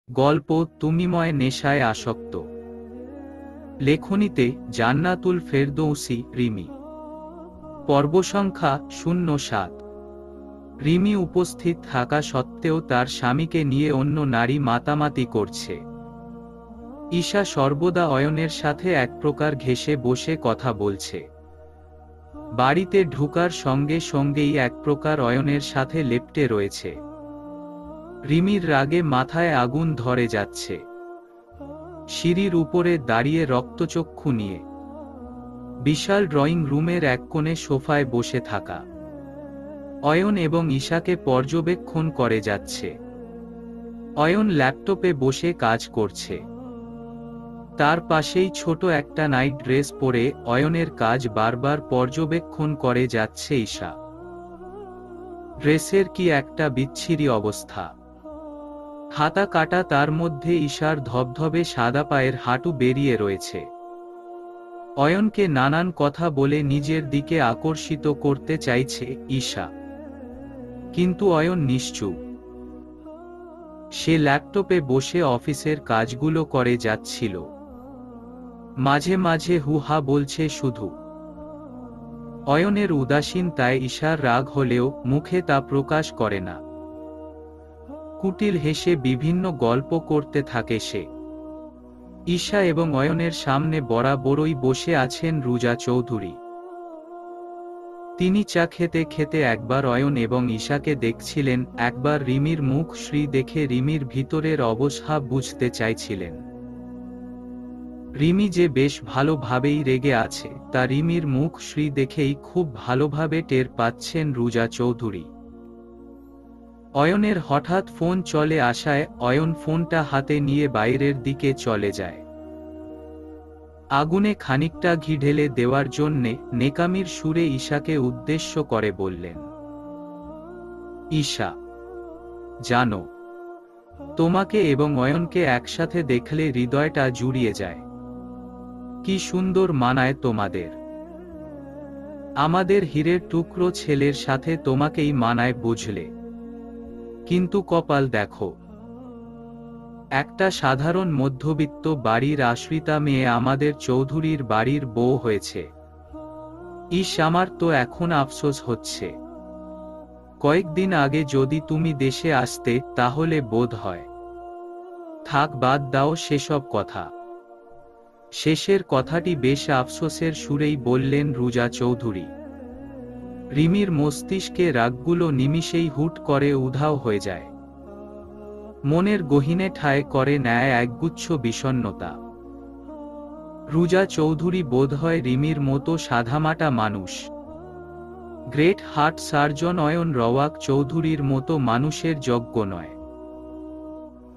গল্প তুমিময় নেশায় আসক্ত। লেখনীতে জান্নাতুল ফেরদৌসী রিমি। পর্বসংখ্যা 07। রিমি উপস্থিত থাকা সত্ত্বেও তার স্বামীকে নিয়ে অন্য নারী মাতামাতি করছে। ঈশা সর্বদা অয়নের সাথে এক প্রকার ঘেঁষে বসে কথা বলছে। বাড়িতে ঢুকার সঙ্গে সঙ্গেই এক প্রকার অয়নের সাথে লেপ্টে রয়েছে। রিমির রাগে মাথায় আগুন ধরে যাচ্ছে। সিঁড়ির উপরে দাঁড়িয়ে রক্তচক্ষু নিয়ে বিশাল ড্রয়িং রুমের এক কোণে সোফায় বসে থাকা অয়ন এবং ঈশাকে পর্যবেক্ষণ করে যাচ্ছে। অয়ন ল্যাপটপে বসে কাজ করছে। তার পাশেই ছোট একটা নাইট ড্রেস পরে অয়নের কাজ বারবার পর্যবেক্ষণ করে যাচ্ছে ঈশা। ড্রেসের কি একটা বিচ্ছিরি অবস্থা। হাতা কাটা, তার মধ্যে ঈশার ধবধবে সাদা পায়ের হাঁটু বেরিয়ে রয়েছে। অয়নকে নানান কথা বলে নিজের দিকে আকর্ষিত করতে চাইছে ঈশা, কিন্তু অয়ন নিশ্চুপ। সে ল্যাপটপে বসে অফিসের কাজগুলো করে যাচ্ছিল। মাঝে মাঝে হুহা বলছে শুধু। অয়নের উদাসীনতায় ঈশার রাগ হলেও মুখে তা প্রকাশ করে না। কুটিল হেসে বিভিন্ন গল্প করতে থাকে সে। ঈশা এবং অয়নের সামনে বরাবরই বসে আছেন রুজা চৌধুরী। তিনি চা খেতে খেতে একবার অয়ন এবং ঈশাকে দেখছিলেন, একবার রিমির মুখ শ্রী দেখে রিমির ভিতরের অবস্থা বুঝতে চাইছিলেন। রিমি যে বেশ ভালোভাবেই রেগে আছে তা রিমির মুখ শ্রী দেখেই খুব ভালোভাবে টের পাচ্ছেন রুজা চৌধুরী। অয়নের হঠাৎ ফোন চলে আসায় অয়ন ফোনটা হাতে নিয়ে বাইরের দিকে চলে যায়। আগুনে খানিকটা ঘি ঢেলে দেওয়ার জন্যে নেকামির সুরে ঈশাকে উদ্দেশ্য করে বললেন, ঈশা, জানো, তোমাকে এবং অয়নকে একসাথে দেখলে হৃদয়টা জুড়িয়ে যায়। কি সুন্দর মানায় তোমাদের। আমাদের হীরের টুকরো ছেলের সাথে তোমাকেই মানায়, বুঝলে। কিন্তু কপাল দেখো, একটা সাধারণ মধ্যবিত্ত বাড়ির আশ্রিতা মেয়ে আমাদের চৌধুরীর বাড়ির বউ হয়েছে। ইস, আমার তো এখন আফসোস হচ্ছে। কয়েকদিন আগে যদি তুমি দেশে আসতে তাহলে বোধ হয়। থাক, বাদ দাও সেসব কথা। শেষের কথাটি বেশ আফসোসের সুরেই বললেন রুজা চৌধুরী। রিমির মস্তিষ্কে রাগগুলো নিমিষেই হুট করে উধাও হয়ে যায়। মনের গহীনে ঠাঁই করে নেয় একগুচ্ছ বিষণ্ণতা। রুজা চৌধুরী বোধহয় রিমির মতো সাধামাটা মানুষ। গ্রেট হার্ট সার্জন অয়ন রওয়াক চৌধুরীর মতো মানুষের যোগ্য নয়।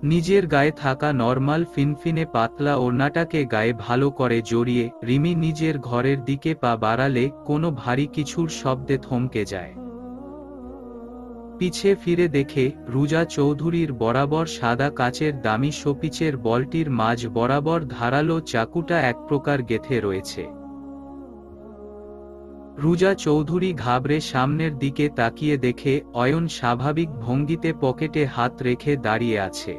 নিজের গায়ে থাকা নরমাল ফিনফিনে পাতলা ওড়নাটাকে গায়ে ভালো করে জড়িয়ে রিমি নিজের ঘরের দিকে পা বাড়ালে কোনো ভারী কিছুর শব্দে থমকে যায়। পিছে ফিরে দেখে রুজা চৌধুরীর বরাবর সাদা কাচের দামি শোপিচের বলটির মাঝ বরাবর ধারালো চাকুটা এক প্রকার গেঁথে রয়েছে। রুজা চৌধুরী ঘাবড়ে সামনের দিকে তাকিয়ে দেখে অয়ন স্বাভাবিক ভঙ্গিতে পকেটে হাত রেখে দাঁড়িয়ে আছে।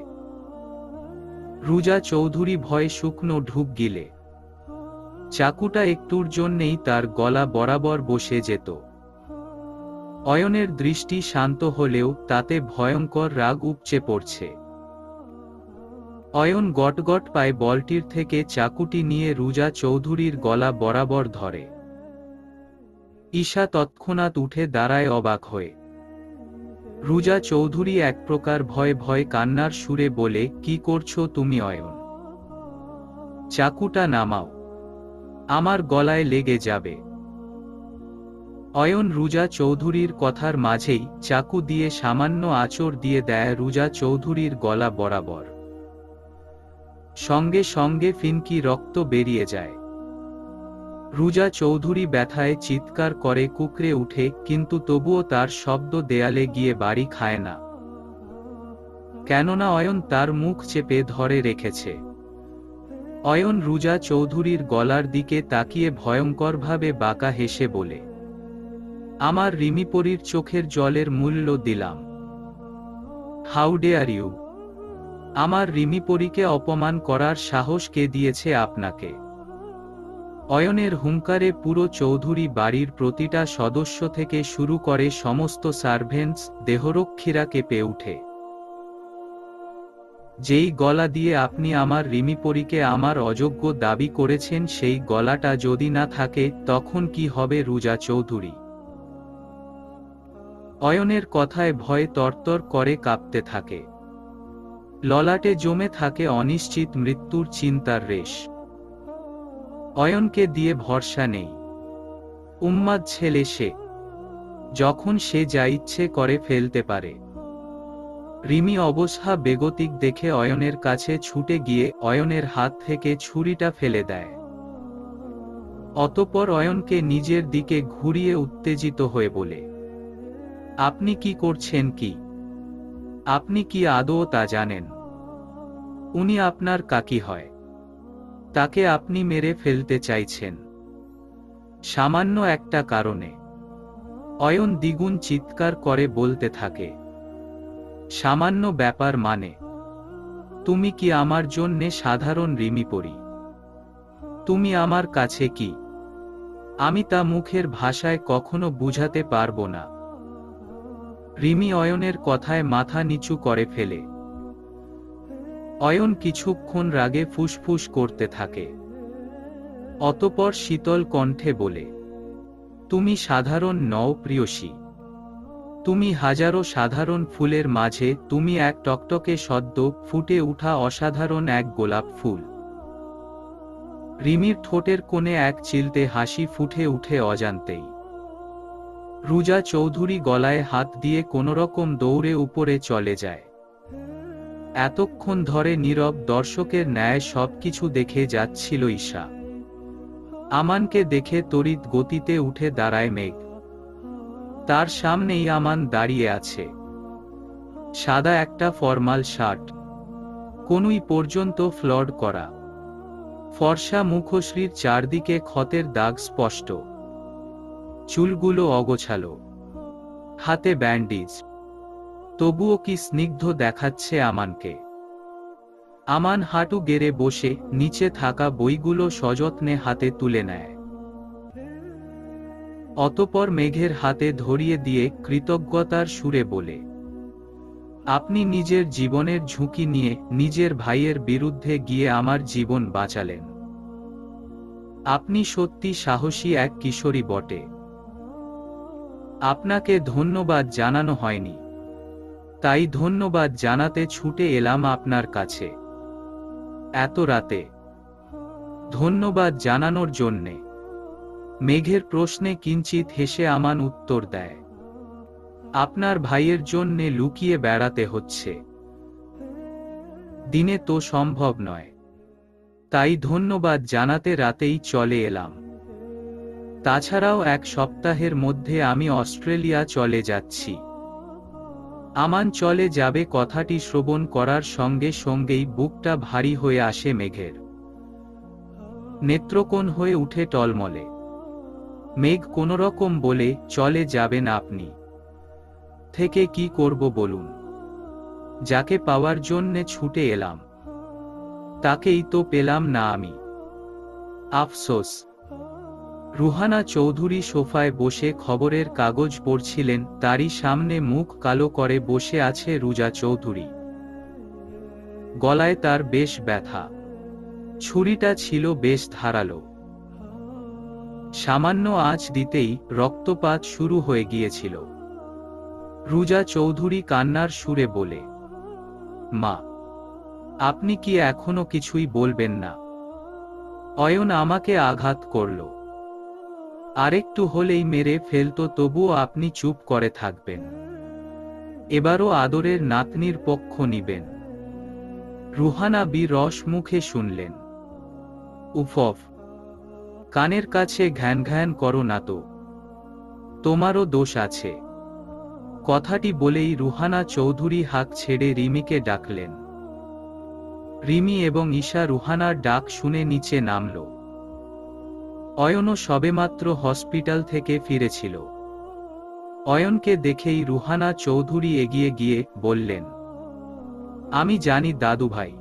রুজা চৌধুরী ভয়ে শুকনো ঢুক গিলে চাকুটা একটুর জন্যেই তার গলা বরাবর বসে যেত। অয়নের দৃষ্টি শান্ত হলেও তাতে ভয়ঙ্কর রাগ উপচে পড়ছে। অয়ন গটগট পায়ে বলটির থেকে চাকুটি নিয়ে রুজা চৌধুরীর গলা বরাবর ধরে। ঈশা তৎক্ষণাৎ উঠে দাঁড়ায় অবাক হয়ে। রুজা চৌধুরী এক প্রকার ভয়ে ভয়ে কান্নার সুরে বলে, কি করছো তুমি অয়ন? চাকুটা নামাও, আমার গলায় লেগে যাবে। অয়ন রুজা চৌধুরীর কথার মাঝেই চাকু দিয়ে সামান্য আঁচড় দিয়ে দেয় রুজা চৌধুরীর গলা বরাবর। সঙ্গে সঙ্গে ফিনকি রক্ত বেরিয়ে যায়। রুজা চৌধুরী ব্যথায় চিৎকার করে কুকড়ে উঠে, কিন্তু তবুও তার শব্দ দেয়ালে গিয়ে বাড়ি খায় না। কেননা অয়ন তার মুখ চেপে ধরে রেখেছে। অয়ন রুজা চৌধুরীর গলার দিকে তাকিয়ে ভয়ঙ্করভাবে বাঁকা হেসে বলে, আমার রিমিপরির চোখের জলের মূল্য দিলাম। How dare you! আমার রিমিপরিকে অপমান করার সাহস কে দিয়েছে আপনাকে? অয়নের হুঙ্কারে পুরো চৌধুরী বাড়ির প্রতিটা সদস্য থেকে শুরু করে সমস্ত সার্ভেন্টস, দেহরক্ষীরা কেঁপে উঠে। যেই গলা দিয়ে আপনি আমার রিমিপরিকে আমার অযোগ্য দাবি করেছেন, সেই গলাটা যদি না থাকে তখন কি হবে রুজা চৌধুরী? অয়নের কথায় ভয়ে তরতর করে কাঁপতে থাকে। ললাটে জমে থাকে অনিশ্চিত মৃত্যুর চিন্তার রেশ। অয়নকে দিয়ে ভরসা নেই। উন্মাদ ছেলে সে, যখন সে যা ইচ্ছে করে ফেলতে পারে। রিমি অবস্থা বেগতিক দেখে অয়নের কাছে ছুটে গিয়ে অয়নের হাত থেকে ছুরিটা ফেলে দেয়। অতঃপর অয়নকে নিজের দিকে ঘুরিয়ে উত্তেজিত হয়ে বলে, আপনি কি করছেন কি? আপনি কি আদৌ তা জানেন? উনি আপনার কাকি হয়। তাকে আপনি মেরে ফেলতে চাইছেন সামান্য একটা কারণে। অয়ন দ্বিগুণ চিৎকার করে বলতে থাকে, সামান্য ব্যাপার মানে? তুমি কি আমার জন্যে সাধারণ রিমিপরি? তুমি আমার কাছে কি? আমি তা মুখের ভাষায় কখনো বুঝাতে পারবো না। রিমি অয়নের কথায় মাথা নিচু করে ফেলে। অয়ন কিছুক্ষণ রাগে ফুসফুস করতে থাকে। অতঃপর শীতল কণ্ঠে বলে, তুমি সাধারণ নও প্রিয়সী। তুমি হাজারো সাধারণ ফুলের মাঝে তুমি এক টকটকে সদ্য ফুটে উঠা অসাধারণ এক গোলাপ ফুল। রিমির ঠোঁটের কোণে এক চিলতে হাসি ফুটে উঠে অজান্তেই। রুজা চৌধুরী গলায় হাত দিয়ে কোনোরকম দৌড়ে উপরে চলে যায়। এতক্ষণ ধরে নীরব দর্শকের ন্যায় সবকিছু দেখে যাচ্ছিল ঈশা। আমানকে দেখে তড়িৎ গতিতে উঠে দাঁড়ায় মেঘ। তার সামনেই আমান দাঁড়িয়ে আছে। সাদা একটা ফরমাল শার্ট, কনুই পর্যন্ত ফ্লড করা। ফর্সা মুখশ্রীর চারদিকে ক্ষতের দাগ স্পষ্ট। চুলগুলো অগোছালো, হাতে ব্যান্ডিজ। তবুও কি স্নিগ্ধ দেখাচ্ছে আমানকে। আমান হাঁটু গেড়ে বসে নিচে থাকা বইগুলো সযত্নে হাতে তুলে নেয়। অতঃপর মেঘের হাতে ধরিয়ে দিয়ে কৃতজ্ঞতার সুরে বলে, আপনি নিজের জীবনের ঝুঁকি নিয়ে নিজের ভাইয়ের বিরুদ্ধে গিয়ে আমার জীবন বাঁচালেন। আপনি সত্যি সাহসী এক কিশোরী বটে। আপনাকে ধন্যবাদ জানানো হয়নি, তাই ধন্যবাদ জানাতে ছুটে এলাম আপনার কাছে এত রাতে। ধন্যবাদ জানানোর জন্যে? মেঘের প্রশ্নে কিঞ্চিত হেসে আমান উত্তর দেয়, আপনার ভাইয়ের জন্যে লুকিয়ে বেড়াতে হচ্ছে। দিনে তো সম্ভব নয়, তাই ধন্যবাদ জানাতে রাতেই চলে এলাম। তাছাড়াও এক সপ্তাহের মধ্যে আমি অস্ট্রেলিয়া চলে যাচ্ছি। আমান চলে যাবে কথাটি শ্রবণ করার সঙ্গে সঙ্গেই বুকটা ভারী হয়ে আসে মেঘের। নেত্রকোণ হয়ে উঠে টলমলে। মেঘ কোনোরকম বলে, চলে যাবেন আপনি? থেকে কি করব বলুন? যাকে পাওয়ার জন্যে ছুটে এলাম তাকেই তো পেলাম না আমি। আফসোস। রুহানা চৌধুরী সোফায় বসে খবরের কাগজ পড়ছিলেন। তারই সামনে মুখ কালো করে বসে আছে রুজা চৌধুরী। গলায় তার বেশ ব্যথা। ছুরিটা ছিল বেশ ধারালো। সামান্য আঁচ দিতেই রক্তপাত শুরু হয়ে গিয়েছিল। রুজা চৌধুরী কান্নার সুরে বলে, মা, আপনি কি এখনো কিছুই বলবেন না? অয়ন আমাকে আঘাত করল, আরেকটু হলেই মেরে ফেলতো, তবুও আপনি চুপ করে থাকবেন? এবারও আদরের নাতনির পক্ষ নিবেন? রুহানা বিরস মুখে শুনলেন। উফফ, কানের কাছে ঘ্যান ঘ্যান করো না তো, তোমারও দোষ আছে। কথাটি বলেই রুহানা চৌধুরী হাঁক ছেড়ে রিমিকে ডাকলেন। রিমি এবং ঈশা রুহানার ডাক শুনে নিচে নামল। অয়নও সবেমাত্র হসপিটাল থেকে ফিরেছিল। অয়নকে দেখেই রুহানা চৌধুরী এগিয়ে গিয়ে বললেন, আমি জানি দাদু ভাই,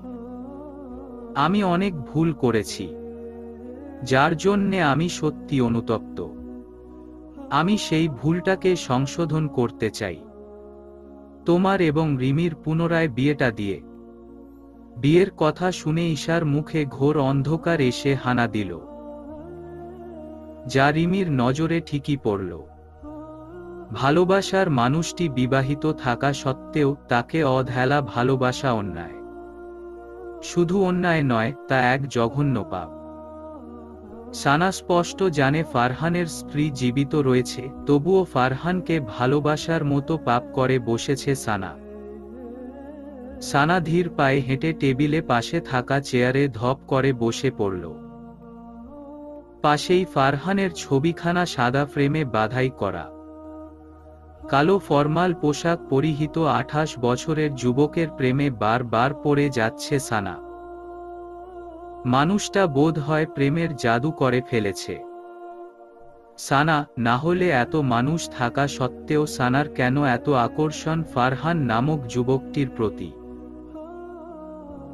আমি অনেক ভুল করেছি, যার জন্যে আমি সত্যি অনুতপ্ত। আমি সেই ভুলটাকে সংশোধন করতে চাই, তোমার এবং রিমির পুনরায় বিয়েটা দিয়ে। বিয়ের কথা শুনে ঈশার মুখে ঘোর অন্ধকার এসে হানা দিল, যা রিমির নজরে ঠিকই পড়ল। ভালোবাসার মানুষটি বিবাহিত থাকা সত্ত্বেও তাকে অবহেলা ভালোবাসা অন্যায়। শুধু অন্যায় নয়, তা এক জঘন্য পাপ। সানা স্পষ্ট জানে ফারহানের স্ত্রী জীবিত রয়েছে, তবুও ফারহানকে ভালোবাসার মতো পাপ করে বসেছে সানা। সানা ধীর পায়ে হেঁটে টেবিলে পাশে থাকা চেয়ারে ধপ করে বসে পড়ল। পাশেই ফারহানের ছবিখানা সাদা ফ্রেমে বাধাই করা। কালো ফরমাল পোশাক পরিহিত 28 বছরের যুবকের প্রেমে বারবার পড়ে যাচ্ছে সানা। মানুষটা বোধ হয় প্রেমের জাদু করে ফেলেছে। সানা, না হলে এত মানুষ থাকা সত্ত্বেও সানার কেন এত আকর্ষণ ফারহান নামক যুবকটির প্রতি?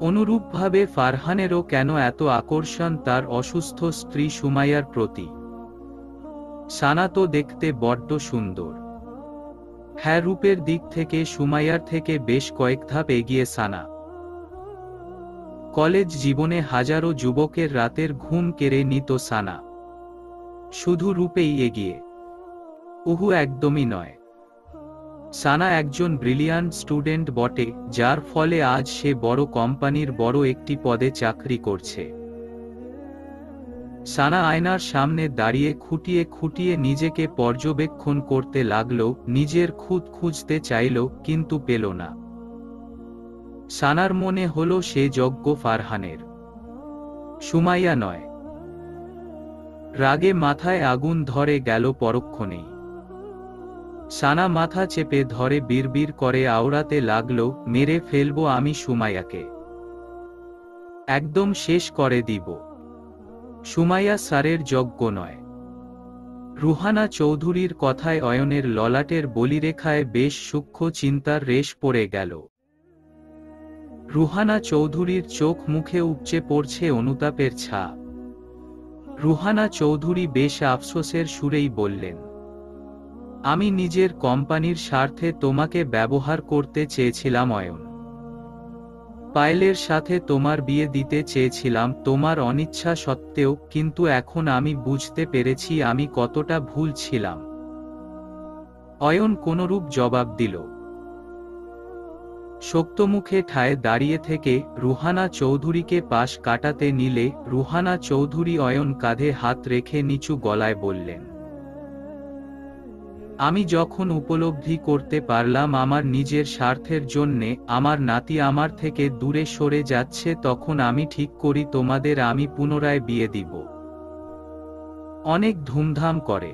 অনুরূপভাবে ফারহানেরও কেন এত আকর্ষণ তার অসুস্থ স্ত্রী সুমাইয়ার প্রতি? সানা তো দেখতে বড্ড সুন্দর। হ্যাঁ, রূপের দিক থেকে সুমাইয়ার থেকে বেশ কয়েক ধাপ এগিয়ে সানা। কলেজ জীবনে হাজারো যুবকের রাতের ঘুম কেড়ে নিত সানা। শুধু রূপেই এগিয়ে? উহু, একদমই নয়। সানা একজন ব্রিলিয়ান্ট স্টুডেন্ট বটে, যার ফলে আজ সে বড় কোম্পানির বড় একটি পদে চাকরি করছে। সানা আয়নার সামনে দাঁড়িয়ে খুঁটিয়ে খুঁটিয়ে নিজেকে পর্যবেক্ষণ করতে লাগল, নিজের খুঁত খুঁজতে চাইল, কিন্তু পেল না। সানার মনে হলো সে যোগ্য ফারহানের, সুমাইয়া নয়। রাগে মাথায় আগুন ধরে গেল পরক্ষণেই। সানা মাথা চেপে ধরে বিড়বিড় করে আওড়াতে লাগল, মেরে ফেলবো আমি সুমাইয়াকে, একদম শেষ করে দিব। সুমাইয়া স্যারের যোগ্য নয়। রুহানা চৌধুরীর কথায় অয়নের ললাটের বলিরেখায় বেশ সূক্ষ্ম চিন্তার রেশ পড়ে গেল। রুহানা চৌধুরীর চোখ মুখে উপচে পড়ছে অনুতাপের ছাপ। রুহানা চৌধুরী বেশ আফসোসের সুরেই বললেন, আমি নিজের কোম্পানির স্বার্থে তোমাকে ব্যবহার করতে চেয়েছিলাম অয়ন। পায়েলের সাথে তোমার বিয়ে দিতে চেয়েছিলাম তোমার অনিচ্ছা সত্ত্বেও, কিন্তু এখন আমি বুঝতে পেরেছি আমি কতটা ভুল ছিলাম। অয়ন কোনরূপ জবাব দিল। শক্তমুখে ঠায় দাঁড়িয়ে থেকে রুহানা চৌধুরীকে পাশ কাটাতে নিলে রুহানা চৌধুরী অয়ন কাঁধে হাত রেখে নিচু গলায় বললেন, আমি যখন উপলব্ধি করতে পারলাম আমার নিজের স্বার্থের জন্যে আমার নাতি আমার থেকে দূরে সরে যাচ্ছে, তখন আমি ঠিক করি তোমাদের আমি পুনরায় বিয়ে দিব, অনেক ধুমধাম করে।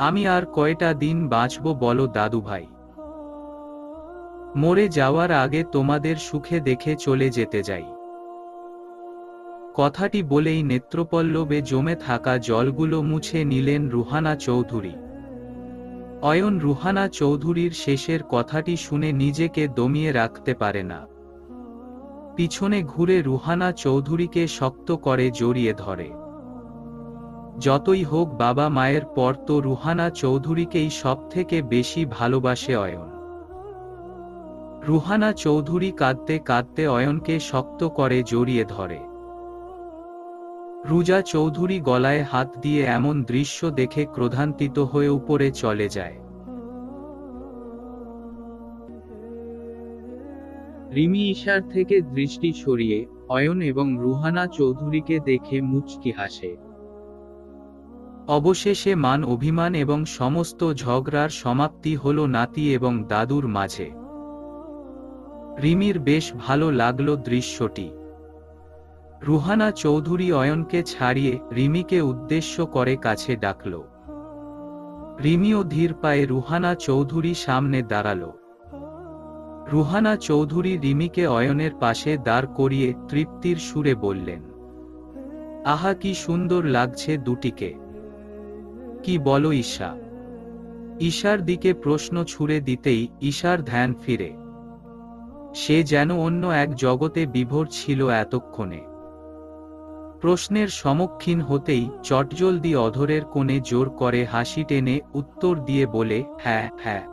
আমি আর কয়টা দিন বাঁচব বলো দাদু ভাই? মরে যাওয়ার আগে তোমাদের সুখে দেখে চলে যেতে যাই। কথাটি বলেই নেত্রপল্লবে জমে থাকা জলগুলো মুছে নিলেন রুহানা চৌধুরী। অয়ন রুহানা চৌধুরীর শেষের কথাটি শুনে নিজেকে দমিয়ে রাখতে পারে না। পিছনে ঘুরে রুহানা চৌধুরীকে শক্ত করে জড়িয়ে ধরে। যতই হোক বাবা মায়ের পর তো রুহানা চৌধুরীকেই সবথেকে বেশি ভালোবাসে অয়ন। রুহানা চৌধুরী কাঁদতে কাঁদতে অয়নকে শক্ত করে জড়িয়ে ধরে। রুজা চৌধুরী গলায় হাত দিয়ে এমন দৃশ্য দেখে ক্রোধান্বিত হয়ে উপরে চলে যায়। রিমি ঈশার থেকে দৃষ্টি সরিয়ে অয়ন এবং রুহানা চৌধুরীকে দেখে মুচকি হাসে। অবশেষে মান অভিমান এবং সমস্ত ঝগড়ার সমাপ্তি হলো নাতি এবং দাদুর মাঝে। রিমির বেশ ভালো লাগলো দৃশ্যটি। রুহানা চৌধুরী অয়নকে ছাড়িয়ে রিমিকে উদ্দেশ্য করে কাছে ডাকল। রিমিও ধীর পায়ে রুহানা চৌধুরী সামনে দাঁড়াল। রুহানা চৌধুরী রিমিকে অয়নের পাশে দাঁড় করিয়ে তৃপ্তির সুরে বললেন, আহা কি সুন্দর লাগছে দুটিকে, কি বলো ঈশা? ঈশার দিকে প্রশ্ন ছুড়ে দিতেই ঈশার ধ্যান ফিরে। সে যেন অন্য এক জগতে বিভোর ছিল এতক্ষণে। প্রশ্নের সম্মুখীন হতেই চটজলদি অধরের কোণে জোর করে হাসি টেনে উত্তর দিয়ে বলে, হ্যাঁ হ্যাঁ,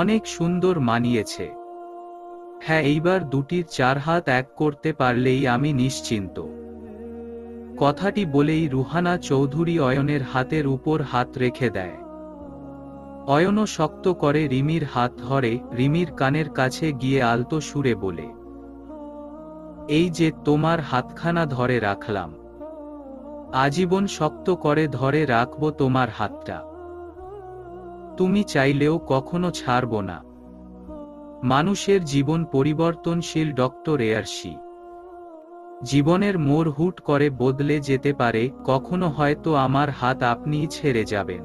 অনেক সুন্দর মানিয়েছে। হ্যাঁ, এইবার দুটির চার হাত এক করতে পারলেই আমি নিশ্চিন্ত। কথাটি বলেই রুহানা চৌধুরী অয়নের হাতের উপর হাত রেখে দেয়। অয়নও শক্ত করে রিমির হাত ধরে রিমির কানের কাছে গিয়ে আলতো সুরে বলে, এই যে তোমার হাতখানা ধরে রাখলাম, আজীবন শক্ত করে ধরে রাখবো তোমার হাতটা। তুমি চাইলেও কখনো ছাড়ব না। মানুষের জীবন পরিবর্তনশীল ডক্টর এয়ারশি। জীবনের মোড় হুট করে বদলে যেতে পারে, কখনো হয়তো আমার হাত আপনিই ছেড়ে যাবেন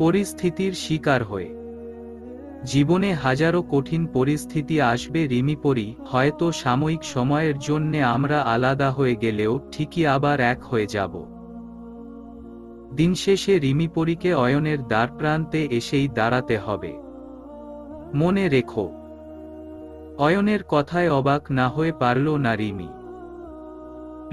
পরিস্থিতির শিকার হয়ে। জীবনে হাজারো কঠিন পরিস্থিতি আসবে রিমিপরি, হয়তো সাময়িক সময়ের জন্যে আমরা আলাদা হয়ে গেলেও ঠিকই আবার এক হয়ে যাব। দিনশেষে রিমিপরিকে অয়নের দ্বারপ্রান্তে এসেই দাঁড়াতে হবে। মনে রেখো। অয়নের কথায় অবাক না হয়ে পারল না রিমি।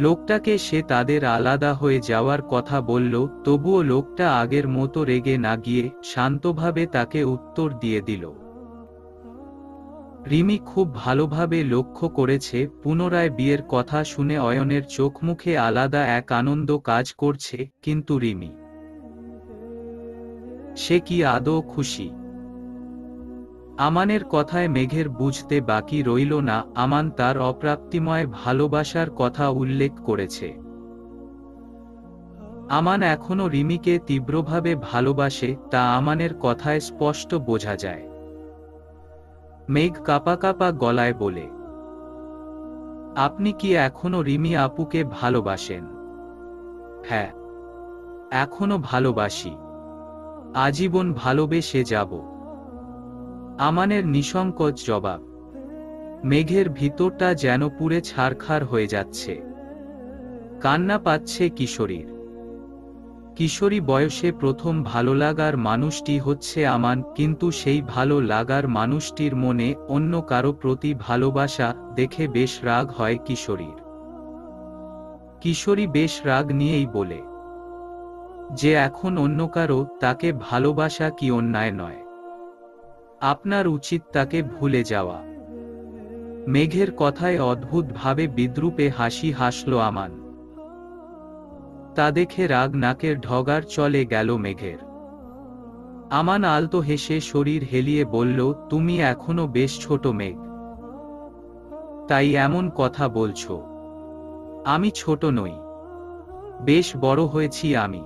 লোকটাকে সে তাদের আলাদা হয়ে যাওয়ার কথা বলল, তবুও লোকটা আগের মতো রেগে না গিয়ে শান্তভাবে তাকে উত্তর দিয়ে দিল। রিমি খুব ভালোভাবে লক্ষ্য করেছে, পুনরায় বিয়ের কথা শুনে অয়নের চোখ মুখে আলাদা এক আনন্দ কাজ করছে, কিন্তু রিমি, সে কি আদৌ খুশি? আমানের কথায় মেঘের বুঝতে বাকি রইল না, আমান তার অপ্রাপ্তিময় ভালোবাসার কথা উল্লেখ করেছে। আমান এখনো রিমিকে তীব্রভাবে ভালোবাসে, তা আমানের কথায় স্পষ্ট বোঝা যায়। মেঘ কাঁপা কাঁপা গলায় বলে, আপনি কি এখনো রিমি আপুকে ভালোবাসেন? হ্যাঁ, এখনো ভালোবাসি, আজীবন ভালোবেসে যাব। আমানের নিঃসংকোচ জবাব। মেঘের ভিতরটা যেন পুড়ে ছারখার হয়ে যাচ্ছে। কান্না পাচ্ছে কিশোরীর। কিশোরী বয়সে প্রথম ভালো লাগার মানুষটি হচ্ছে আমান, কিন্তু সেই ভালো লাগার মানুষটির মনে অন্য কারো প্রতি ভালোবাসা দেখে বেশ রাগ হয় কিশোরীর। কিশোরী বেশ রাগ নিয়েই বলে, যে এখন অন্য কারো তাকে ভালোবাসা কি অন্যায় নয়? আপনার উচিত তাকে ভুলে যাওয়া। মেঘের কথায় অদ্ভুতভাবে বিদ্রূপে হাসি হাসল আমান। তা দেখে রাগ নাকের ঢগার চলে গেল মেঘের। আমান আলতো হেসে শরীর হেলিয়ে বলল, তুমি এখনো বেশ ছোট মেঘ, তাই এমন কথা বলছো। আমি ছোট নই, বেশ বড় হয়েছি আমি।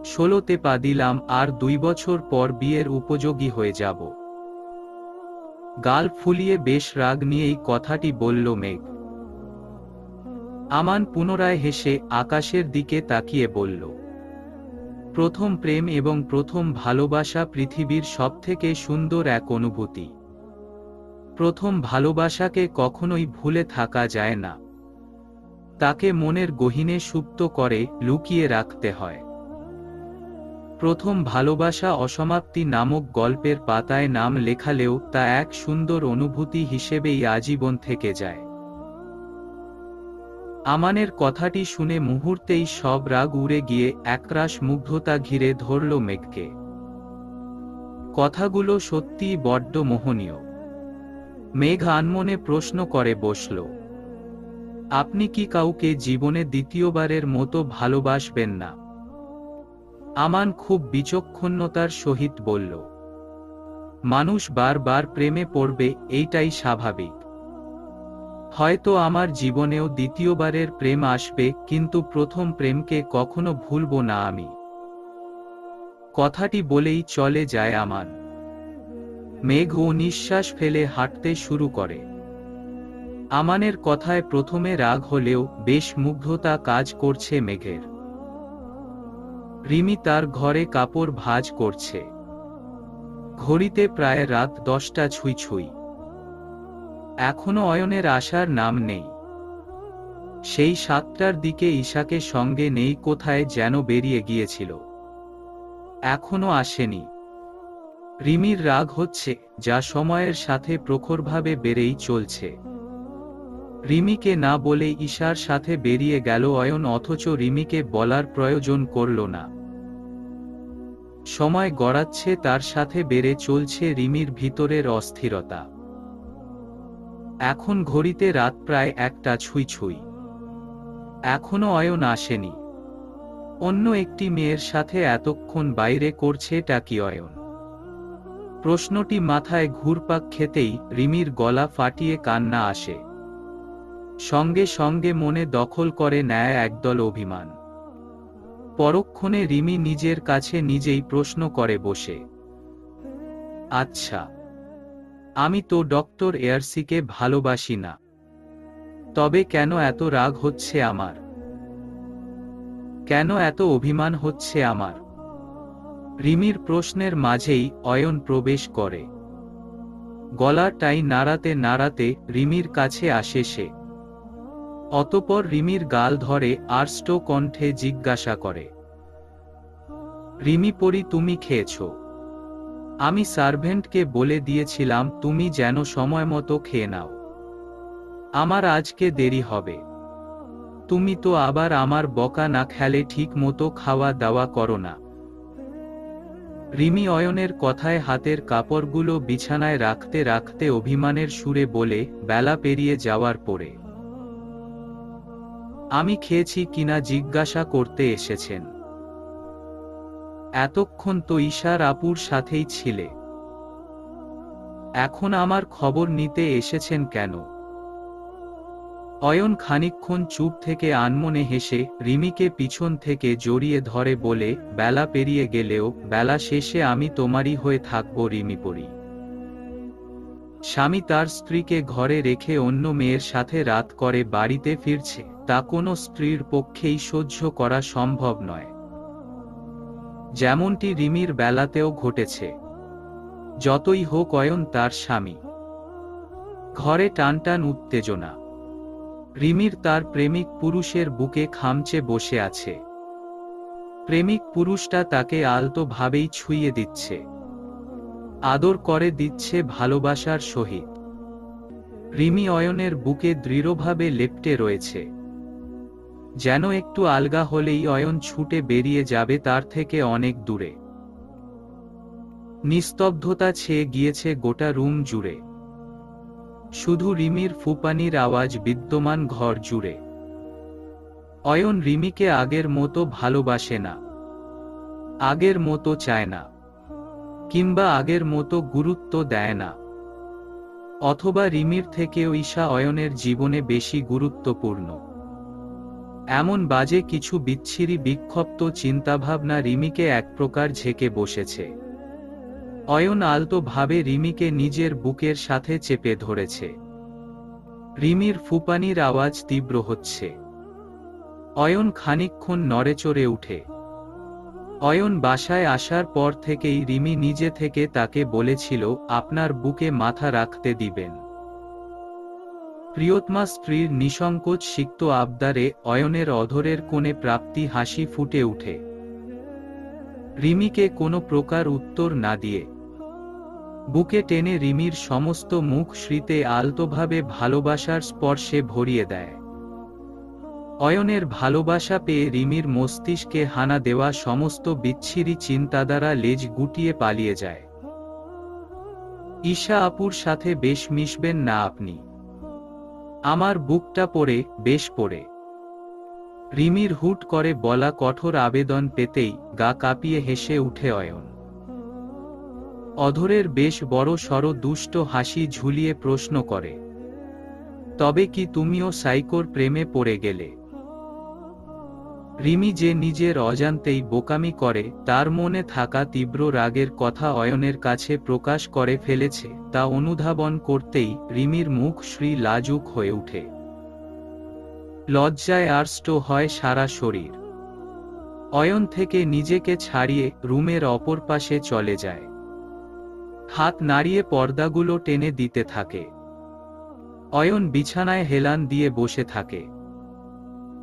16তে পা দিলাম, আর 2 বছর পর বিয়ের উপযোগী হয়ে যাব। গাল ফুলিয়ে বেশ রাগ নিয়েই কথাটি বলল মেঘ। আমান পুনরায় হেসে আকাশের দিকে তাকিয়ে বলল, প্রথম প্রেম এবং প্রথম ভালোবাসা পৃথিবীর সবথেকে সুন্দর এক অনুভূতি। প্রথম ভালোবাসাকে কখনোই ভুলে থাকা যায় না, তাকে মনের গহীনে সুপ্ত করে লুকিয়ে রাখতে হয়। প্রথম ভালোবাসা অসমাপ্তি নামক গল্পের পাতায় নাম লেখালেও তা এক সুন্দর অনুভূতি হিসেবেই আজীবন থেকে যায়। আমানের কথাটি শুনে মুহূর্তেই সব রাগ উড়ে গিয়ে একরাশ মুগ্ধতা ঘিরে ধরল মেঘকে। কথাগুলো সত্যিই বড্ড মোহনীয়। মেঘ আনমনে প্রশ্ন করে বসল, আপনি কি কাউকে জীবনে দ্বিতীয়বারের মতো ভালোবাসবেন না? আমান খুব বিচক্ষণতার সহিত বলল, মানুষ বারবার প্রেমে পড়বে, এইটাই স্বাভাবিক। হয়তো আমার জীবনেও দ্বিতীয়বারের প্রেম আসবে, কিন্তু প্রথম প্রেমকে কখনো ভুলব না আমি। কথাটি বলেই চলে যায় আমান। মেঘ ও নিঃশ্বাস ফেলে হাঁটতে শুরু করে। আমানের কথায় প্রথমে রাগ হলেও বেশ মুগ্ধতা কাজ করছে মেঘের। রিমি তার ঘরে কাপড় ভাঁজ করছে। ঘড়িতে প্রায় রাত 10টা ছুঁই ছুঁই। এখনো অয়নের আসার নাম নেই। সেই 7টার দিকে ঈশাকে সঙ্গে নেই, কোথায় যেন বেরিয়ে গিয়েছিল, এখনো আসেনি। রিমির রাগ হচ্ছে, যা সময়ের সাথে প্রখরভাবে বেড়েই চলছে। রিমিকে না বলে ঈশার সাথে বেরিয়ে গেল অয়ন, অথচ রিমিকে বলার প্রয়োজন করল না। সময় গড়াচ্ছে, তার সাথে বেড়ে চলছে রিমির ভিতরের অস্থিরতা। এখন ঘড়িতে রাত প্রায় 1টা ছুঁই ছুঁই। এখনো অয়ন আসেনি। অন্য একটি মেয়ের সাথে এতক্ষণ বাইরে করছেটা কি অয়ন? প্রশ্নটি মাথায় ঘুরপাক খেতেই রিমির গলা ফাটিয়ে কান্না আসে। সঙ্গে সঙ্গে মনে দখল করে নেয় একদল অভিমান। পরক্ষণে রিমি নিজের কাছে নিজেই প্রশ্ন করে বসে, আচ্ছা, আমি তো ডক্টর এয়ারসিকে ভালোবাসি না, তবে কেন এত রাগ হচ্ছে আমার? কেন এত অভিমান হচ্ছে আমার? রিমির প্রশ্নের মাঝেই অয়ন প্রবেশ করে। গলাটাই নাড়াতে নাড়াতে রিমির কাছে আসে সে। অতঃপর রিমির গাল ধরে আর্ষ্ট কণ্ঠে জিজ্ঞাসা করে, রিমি পরি, তুমি খেয়েছ? আমি সার্ভেন্টকে বলে দিয়েছিলাম তুমি যেন সময়মতো খেয়ে নাও। আমার আজকে দেরি হবে। তুমি তো আবার আমার বকা না খেলে ঠিক মতো খাওয়া দাওয়া করো না। রিমি অয়নের কথায় হাতের কাপড়গুলো বিছানায় রাখতে রাখতে অভিমানের সুরে বলে, বেলা পেরিয়ে যাওয়ার পরে আমি খেয়েছি কিনা জিজ্ঞাসা করতে এসেছেন? এতক্ষণ তো ঈশার আপুর সাথেই ছিলে, এখন আমার খবর নিতে এসেছেন কেন? অয়ন খানিকক্ষণ চুপ থেকে আনমনে হেসে রিমিকে পিছন থেকে জড়িয়ে ধরে বলে, বেলা পেরিয়ে গেলেও বেলা শেষে আমি তোমারই হয়ে থাকব রিমি পরি। স্বামী তার স্ত্রীকে ঘরে রেখে অন্য মেয়ের সাথে রাত করে বাড়িতে ফিরছে, তা কোনো স্ত্রীর পক্ষেই সহ্য করা সম্ভব নয়। যেমনটি রিমির বেলাতেও ঘটেছে। যতই হোক অয়ন তার স্বামী। ঘরে টানটান উত্তেজনা। রিমির তার প্রেমিক পুরুষের বুকে খামচে বসে আছে। প্রেমিক পুরুষটা তাকে আলতো ভাবেই ছুঁয়ে দিচ্ছে, আদর করে দিচ্ছে ভালোবাসার সহিত। রিমি অয়নের বুকে দৃঢ়ভাবে লেপ্টে রয়েছে, যেন একটু আলগা হলেই অয়ন ছুটে বেরিয়ে যাবে তার থেকে অনেক দূরে। নিস্তব্ধতা ছেয়ে গিয়েছে গোটা রুম জুড়ে। শুধু রিমির ফুপানির আওয়াজ বিদ্যমান ঘর জুড়ে। অয়ন রিমিকে আগের মতো ভালোবাসে না, আগের মতো চায় না, কিংবা আগের মতো গুরুত্ব দেয় না। অথবা রিমির থেকেও ঈশা অয়নের জীবনে বেশি গুরুত্বপূর্ণ। এমন বাজে কিছু বিচ্ছিরি বিক্ষিপ্ত চিন্তাভাবনা রিমিকে এক প্রকার ঝেঁকে বসেছে। অয়ন আলতো ভাবে রিমিকে নিজের বুকের সাথে চেপে ধরেছে। রিমির ফুপানির আওয়াজ তীব্র হচ্ছে। অয়ন খানিকক্ষণ নড়েচড়ে উঠে। অয়ন বাসায় আসার পর থেকেই রিমি নিজে থেকে তাকে বলেছিল, আপনার বুকে মাথা রাখতে দিবেন। প্রিয়তমা স্ত্রীর নিঃসংকোচ সিক্ত আবদারে অয়নের অধরের কোণে প্রাপ্তি হাসি ফুটে উঠে। রিমিকে কোনো প্রকার উত্তর না দিয়ে বুকে টেনে রিমির সমস্ত মুখ স্মৃতে আলতোভাবে ভালোবাসার স্পর্শে ভরিয়ে দেয়। অয়নের ভালোবাসা পেয়ে রিমির মস্তিষ্কে হানা দেওয়া সমস্ত বিচ্ছিরি চিন্তাধারা লেজ গুটিয়ে পালিয়ে যায়। ঈশা আপুর সাথে বেশ মিশবেন না আপনি? আমার বুকটা পড়ে, বেশ পড়ে। রিমির হুট করে বলা কঠোর আবেদন পেতেই গা কাঁপিয়ে হেসে উঠে অয়ন। অধরের বেশ বড় সড় দুষ্ট হাসি ঝুলিয়ে প্রশ্ন করে, তবে কি তুমিও সাইকোর প্রেমে পড়ে গেলে? রিমি যে নিজের অজান্তেই বোকামি করে, তার মনে থাকা তীব্র রাগের কথা অয়নের কাছে প্রকাশ করে ফেলেছে, তা অনুধাবন করতেই রিমির মুখ শ্রী লাজুক হয়ে ওঠে। লজ্জায় আর্ষ্ট হয় সারা শরীর। অয়ন থেকে নিজেকে ছাড়িয়ে রুমের অপর পাশে চলে যায়। হাত নাড়িয়ে পর্দাগুলো টেনে দিতে থাকে। অয়ন বিছানায় হেলান দিয়ে বসে থাকে।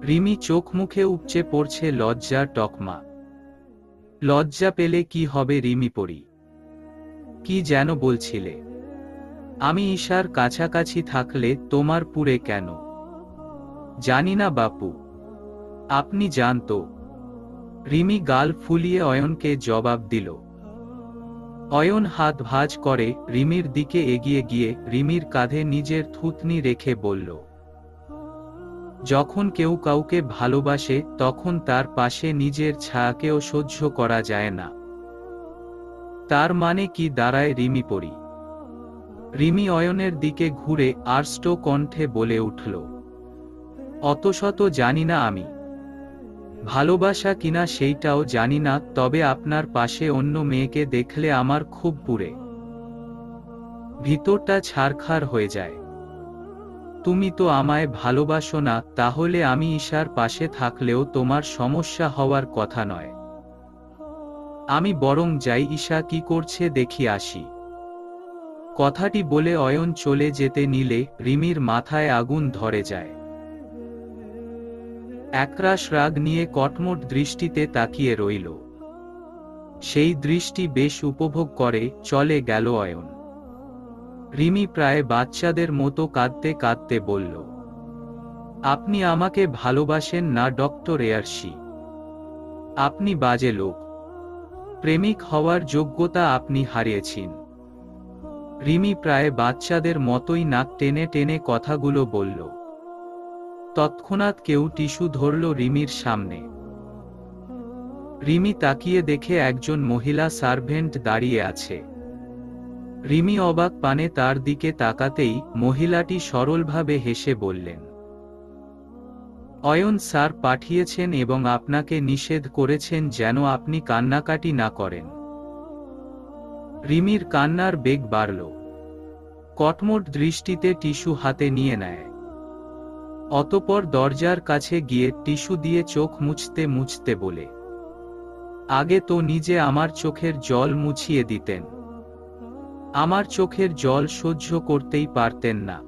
রিমি চোখ মুখে উপচে পড়ছে লজ্জার তকমা। লজ্জা পেলে কি হবে রিমি পরি? কি যেন বলছিলে? আমি ঈশার কাছাকাছি থাকলে তোমার পুরে কেন? জানি না বাপু। আপনি জানতো? রিমি গাল ফুলিয়ে অয়নকে জবাব দিল। অয়ন হাত ভাঁজ করে রিমির দিকে এগিয়ে গিয়ে রিমির কাঁধে নিজের থুতনি রেখে বলল, যখন কেউ কাউকে ভালোবাসে তখন তার পাশে নিজের ছায়াকেও সহ্য করা যায় না। তার মানে কি দাঁড়ায় রিমি পড়ি? রিমি অয়নের দিকে ঘুরে আর্ষ্ট কণ্ঠে বলে উঠল, অতশত জানি না আমি। ভালোবাসা কিনা সেইটাও জানি না, তবে আপনার পাশে অন্য মেয়েকে দেখলে আমার খুব পুড়ে। ভিতরটা ছারখার হয়ে যায়। তুমি তো আমায় ভালোবাসো না, তাহলে আমি ঈশার পাশে থাকলেও তোমার সমস্যা হওয়ার কথা নয়। আমি বরং যাই ঈশা কি করছে দেখি আসি। কথাটি বলে অয়ন চলে যেতে নিলে রিমির মাথায় আগুন ধরে যায়। একরাশ রাগ নিয়ে কটমট দৃষ্টিতে তাকিয়ে রইল। সেই দৃষ্টি বেশ উপভোগ করে চলে গেল অয়ন। রিমি প্রায় বাচ্চাদের মতো কাঁদতে কাঁদতে বলল, আপনি আমাকে ভালোবাসেন না ডক্টর এয়ারশি। আপনি বাজে লোক। প্রেমিক হওয়ার যোগ্যতা আপনি হারিয়েছেন। রিমি প্রায় বাচ্চাদের মতোই নাক টেনে টেনে কথাগুলো বলল। তৎক্ষণাৎ কেউ টিস্যু ধরল রিমির সামনে। রিমি তাকিয়ে দেখে একজন মহিলা সার্ভেন্ট দাঁড়িয়ে আছে। রিমি অবাক পানে তার দিকে তাকাতেই মহিলাটি সরলভাবে হেসে বললেন, অয়ন স্যার পাঠিয়েছেন এবং আপনাকে নিষেধ করেছেন যেন আপনি কান্নাকাটি না করেন। রিমির কান্নার বেগ বাড়ল। কটমট দৃষ্টিতে টিস্যু হাতে নিয়ে নেয়। অতঃপর দরজার কাছে গিয়ে টিস্যু দিয়ে চোখ মুছতে মুছতে বলে, আগে তো নিজে আমার চোখের জল মুছিয়ে দিতেন। আমার চোখের জল সহ্য করতেই পারতেন না,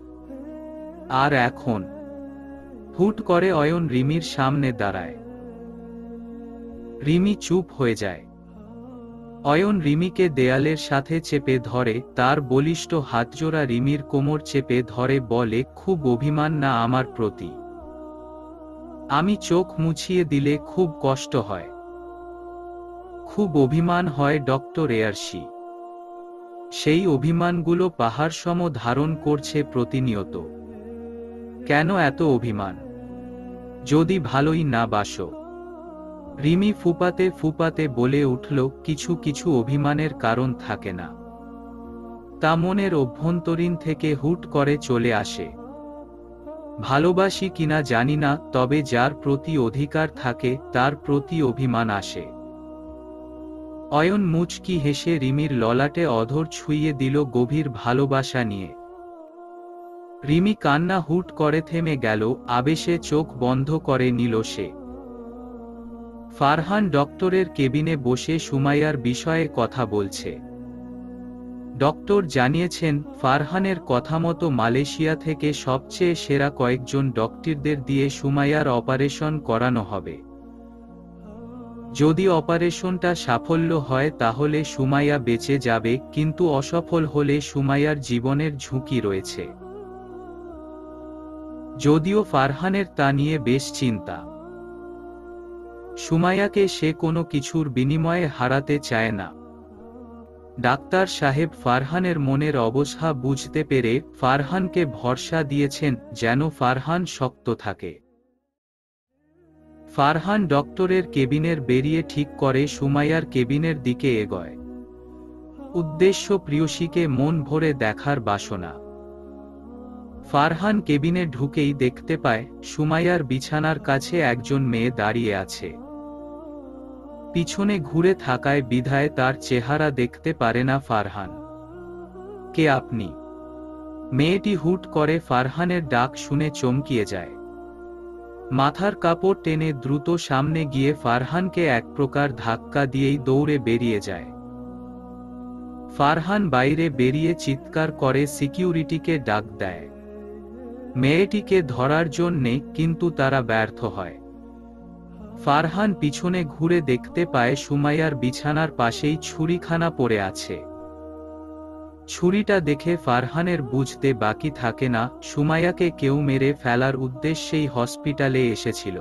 আর এখন? হুট করে অয়ন রিমির সামনে দাঁড়ায়। রিমি চুপ হয়ে যায়। অয়ন রিমিকে দেয়ালের সাথে চেপে ধরে, তার বলিষ্ঠ হাতজোড়া রিমির কোমর চেপে ধরে বলে, খুব অভিমান না আমার প্রতি? আমি চোখ মুছিয়ে দিলে খুব কষ্ট হয়? খুব অভিমান হয় ডক্টর এয়ারশি। সেই অভিমানগুলো পাহাড়সম ধারণ করছে প্রতিনিয়ত। কেন এত অভিমান? যদি ভালোই না বাসো? রিমি ফুপাতে ফুপাতে বলে উঠল, কিছু কিছু অভিমানের কারণ থাকে না, তা মনের অভ্যন্তরীণ থেকে হুট করে চলে আসে। ভালোবাসি কিনা জানি না, তবে যার প্রতি অধিকার থাকে তার প্রতি অভিমান আসে। অয়ন মুচকি হেসে রিমির ললাটে অধর ছুঁইয়ে দিল গভীর ভালোবাসা নিয়ে। রিমি কান্না হুট করে থেমে গেল, আবেশে চোখ বন্ধ করে নিল সে। ফারহান ডক্টরের কেবিনে বসে সুমাইয়ার বিষয়ে কথা বলছে। ডক্টর জানিয়েছেন ফারহানের কথামতো মালয়েশিয়া থেকে সবচেয়ে সেরা কয়েকজন ডক্টরদের দিয়ে সুমাইয়ার অপারেশন করানো হবে। যদি অপারেশনটা সাফল্য হয় তাহলে সুমাইয়া বেঁচে যাবে, কিন্তু অসফল হলে সুমাইয়ার জীবনের ঝুঁকি রয়েছে। যদিও ফারহানের তা নিয়ে বেশ চিন্তা। সুমাইয়াকে সে কোনো কিছুর বিনিময়ে হারাতে চায় না। ডাক্তার সাহেব ফারহানের মনের অবস্থা বুঝতে পেরে ফারহানকে ভরসা দিয়েছেন যেন ফারহান শক্ত থাকে। ফারহান ডক্টরের কেবিনের বেরিয়ে ঠিক করে সুমাইয়ার কেবিনের দিকে এগোয়। উদ্দেশ্য প্রিয়সীকে মন ভরে দেখার বাসনা। ফারহান কেবিনে ঢুকেই দেখতে পায় সুমাইয়ার বিছানার কাছে একজন মেয়ে দাঁড়িয়ে আছে। পিছনে ঘুরে থাকায় বিধায় তার চেহারা দেখতে পারে না ফারহান। কে আপনি? মেয়েটি হুট করে ফারহানের ডাক শুনে চমকিয়ে যায়। মাথার কাপড় টেনে দ্রুত সামনে গিয়ে ফারহানকে এক প্রকার ধাক্কা দিয়েই দৌড়ে বেরিয়ে যায়। ফারহান বাইরে বেরিয়ে চিৎকার করে সিকিউরিটিকে ডাক দেয় মেয়েটিকে ধরার জন্যে, কিন্তু তারা ব্যর্থ হয়। ফারহান পিছনে ঘুরে দেখতে পায় সুমাইয়ার বিছানার পাশেই ছুরিখানা পড়ে আছে। ছুরিটা দেখে ফারহানের বুঝতে বাকি থাকে না সুমাইয়াকে কেউ মেরে ফেলার উদ্দেশ্যেই হসপিটালে এসেছিল।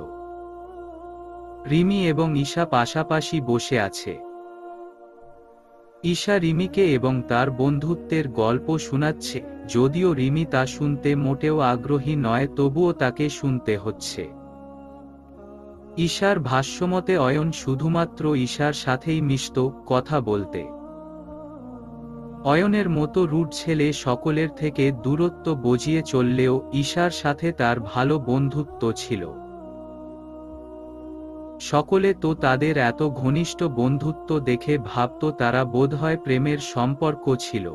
রিমি এবং ঈশা পাশাপাশি বসে আছে। ঈশা রিমিকে এবং তার বন্ধুত্বের গল্প শোনাচ্ছে, যদিও রিমি তা শুনতে মোটেও আগ্রহী নয়, তবুও তাকে শুনতে হচ্ছে। ঈশার ভাষ্যমতে অয়ন শুধুমাত্র ঈশার সাথেই মিশত, কথা বলতে। অয়নের মতো রুড ছেলে সকলের থেকে দূরত্ব বজিয়ে চললেও ঈশার সাথে তার ভালো বন্ধুত্ব ছিল। সকলে তো তাদের এত ঘনিষ্ঠ বন্ধুত্ব দেখে ভাবত তারা বোধহয় প্রেমের সম্পর্ক ছিল।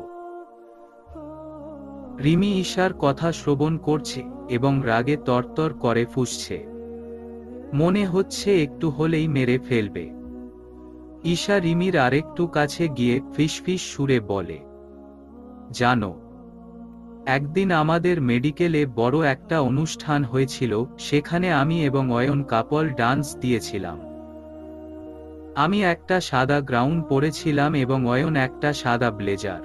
রিমি ঈশার কথা শ্রবণ করছে এবং রাগে তরতর করে ফুঁসছে। মনে হচ্ছে একটু হলেই মেরে ফেলবে। ঈশা রিমির আরেকটু কাছে গিয়ে ফিসফিস সুরে বলে, জানো, একদিন আমাদের মেডিকেলে বড় একটা অনুষ্ঠান হয়েছিল, সেখানে আমি এবং অয়ন কাপল ডান্স দিয়েছিলাম। আমি একটা সাদা গ্রাউন পরেছিলাম এবং অয়ন একটা সাদা ব্লেজার।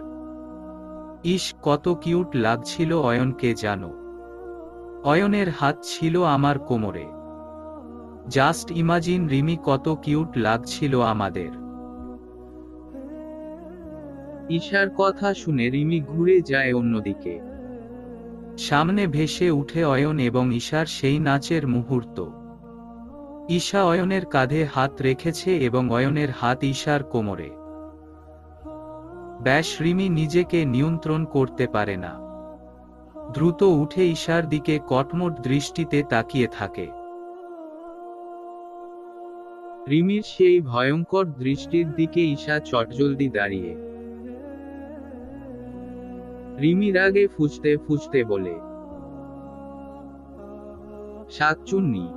ইস, কত কিউট লাগছিল অয়নকে জানো। অয়নের হাত ছিল আমার কোমরে। জাস্ট ইমাজিন রিমি, কত কিউট লাগছিল আমাদের। ঈশার কথা শুনে রিমি ঘুরে যায় অন্যদিকে। সামনে ভেসে উঠে অয়ন এবং ঈশার সেই নাচের মুহূর্ত। ঈশা অয়নের কাঁধে হাত রেখেছে এবং অয়নের হাত ঈশার কোমরে। ব্যাস, রিমি নিজেকে নিয়ন্ত্রণ করতে পারে না। দ্রুত উঠে ঈশার দিকে কটমট দৃষ্টিতে তাকিয়ে থাকে। রিমির সেই ভয়ঙ্কর দৃষ্টির দিকে ঈশা চটজলদি দাঁড়িয়ে। রিমি রাগে ফুঁসতে ফুঁসতে বলে, শাকচুন্নি,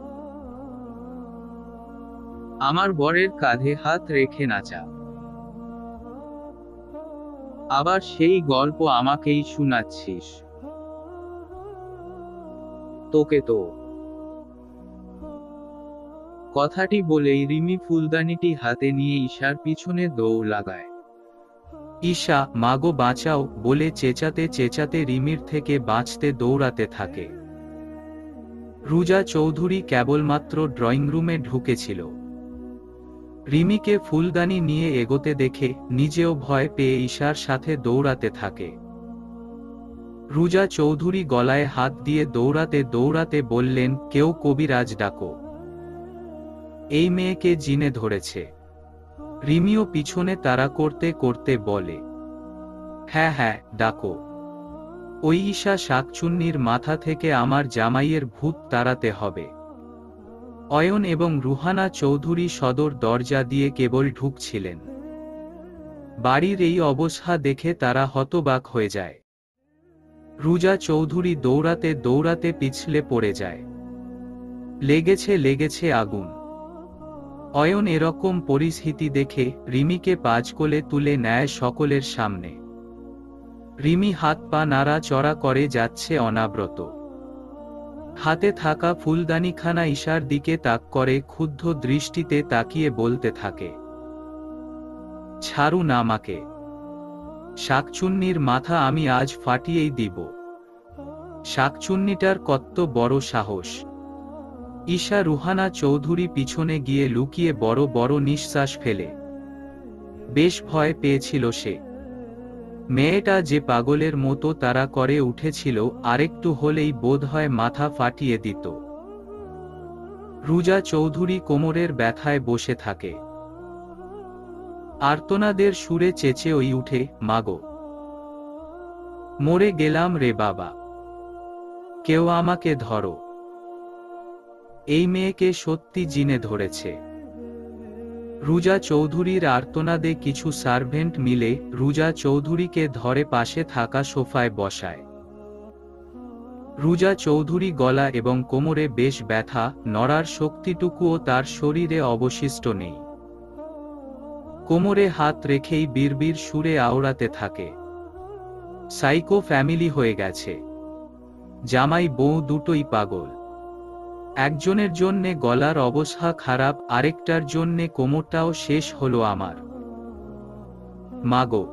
আমার বরের কাঁধে হাত রেখে নাচা, আবার সেই গল্প আমাকেই শোনাচ্ছিস? তোকে তো। কথাটি বলেই রিমি ফুলদানিটি হাতে নিয়ে ঈশার পিছনে দৌড় লাগায়। ঈশা, মাগো বাঁচাও বলে চেঁচাতে চেঁচাতে রিমির থেকে বাঁচতে দৌড়াতে থাকে। রুজা চৌধুরী কেবলমাত্র ড্রয়িং রুমে ঢুকেছিল। রিমিকে ফুলদানি নিয়ে এগোতে দেখে নিজেও ভয় পেয়ে ঈশার সাথে দৌড়াতে থাকে। রুজা চৌধুরী গলায় হাত দিয়ে দৌড়াতে দৌড়াতে বললেন, কেউ কবিরাজ ডাকো, এই মেয়েকে জিনে ধরেছে। রিমিও পিছনে তাড়া করতে করতে বলে, হ্যাঁ হ্যাঁ ডাকো। ওই ঈশা শাকচুন্নির মাথা থেকে আমার জামাইয়ের ভূত তাড়াতে হবে। অয়ন এবং রুহানা চৌধুরী সদর দরজা দিয়ে কেবল ঢুকছিলেন। বাড়ির এই অবস্থা দেখে তারা হতবাক হয়ে যায়। রুজা চৌধুরী দৌড়াতে দৌড়াতে পিছলে পড়ে যায়। লেগেছে আগুন। অয়ন এরকম পরিস্থিতি দেখে রিমিকে পাঁজকোলে তুলে নেয় সকলের সামনে। রিমি হাত পা নাড়া চড়া করে যাচ্ছে অনাব্রত। হাতে থাকা ফুলদানিখানা ঈশার দিকে তাক করে ক্ষুব্ধ দৃষ্টিতে তাকিয়ে বলতে থাকে, ছাড়ুন আমাকে। শাকচুন্নির মাথা আমি আজ ফাটিয়েই দিব। শাকচুন্নিটার কত বড় সাহস! ঈশা রুহানা চৌধুরী পিছনে গিয়ে লুকিয়ে বড় বড় নিঃশ্বাস ফেলে। বেশ ভয় পেয়েছিল সে। মেয়েটা যে পাগলের মতো তাড়া করে উঠেছিল, আরেকটু হলেই বোধহয় মাথা ফাটিয়ে দিত। রুজা চৌধুরী কোমরের ব্যথায় বসে থাকে। আর্তনাদের সুরে চেঁচিয়ে উঠে, মাগো, মরে গেলাম রে বাবা, কেউ আমাকে ধরো। এই মেয়েকে সত্যি জিনে ধরেছে। রুজা চৌধুরীর আর্তনাদে কিছু সার্ভেন্ট মিলে রুজা চৌধুরীকে ধরে পাশে থাকা সোফায় বসায়। রুজা চৌধুরী গলা এবং কোমরে বেশ ব্যথা, নড়ার শক্তিটুকুও তার শরীরে অবশিষ্ট নেই। কোমরে হাত রেখেই বিড়বিড় সুরে আওড়াতে থাকে, সাইকো ফ্যামিলি হয়ে গেছে। জামাই বউ দুটোই পাগল। একজনের জন্যে গলার অবস্থা খারাপ, আরেকটার জন্যে কোমরটাও শেষ হলো আমার। মাগো,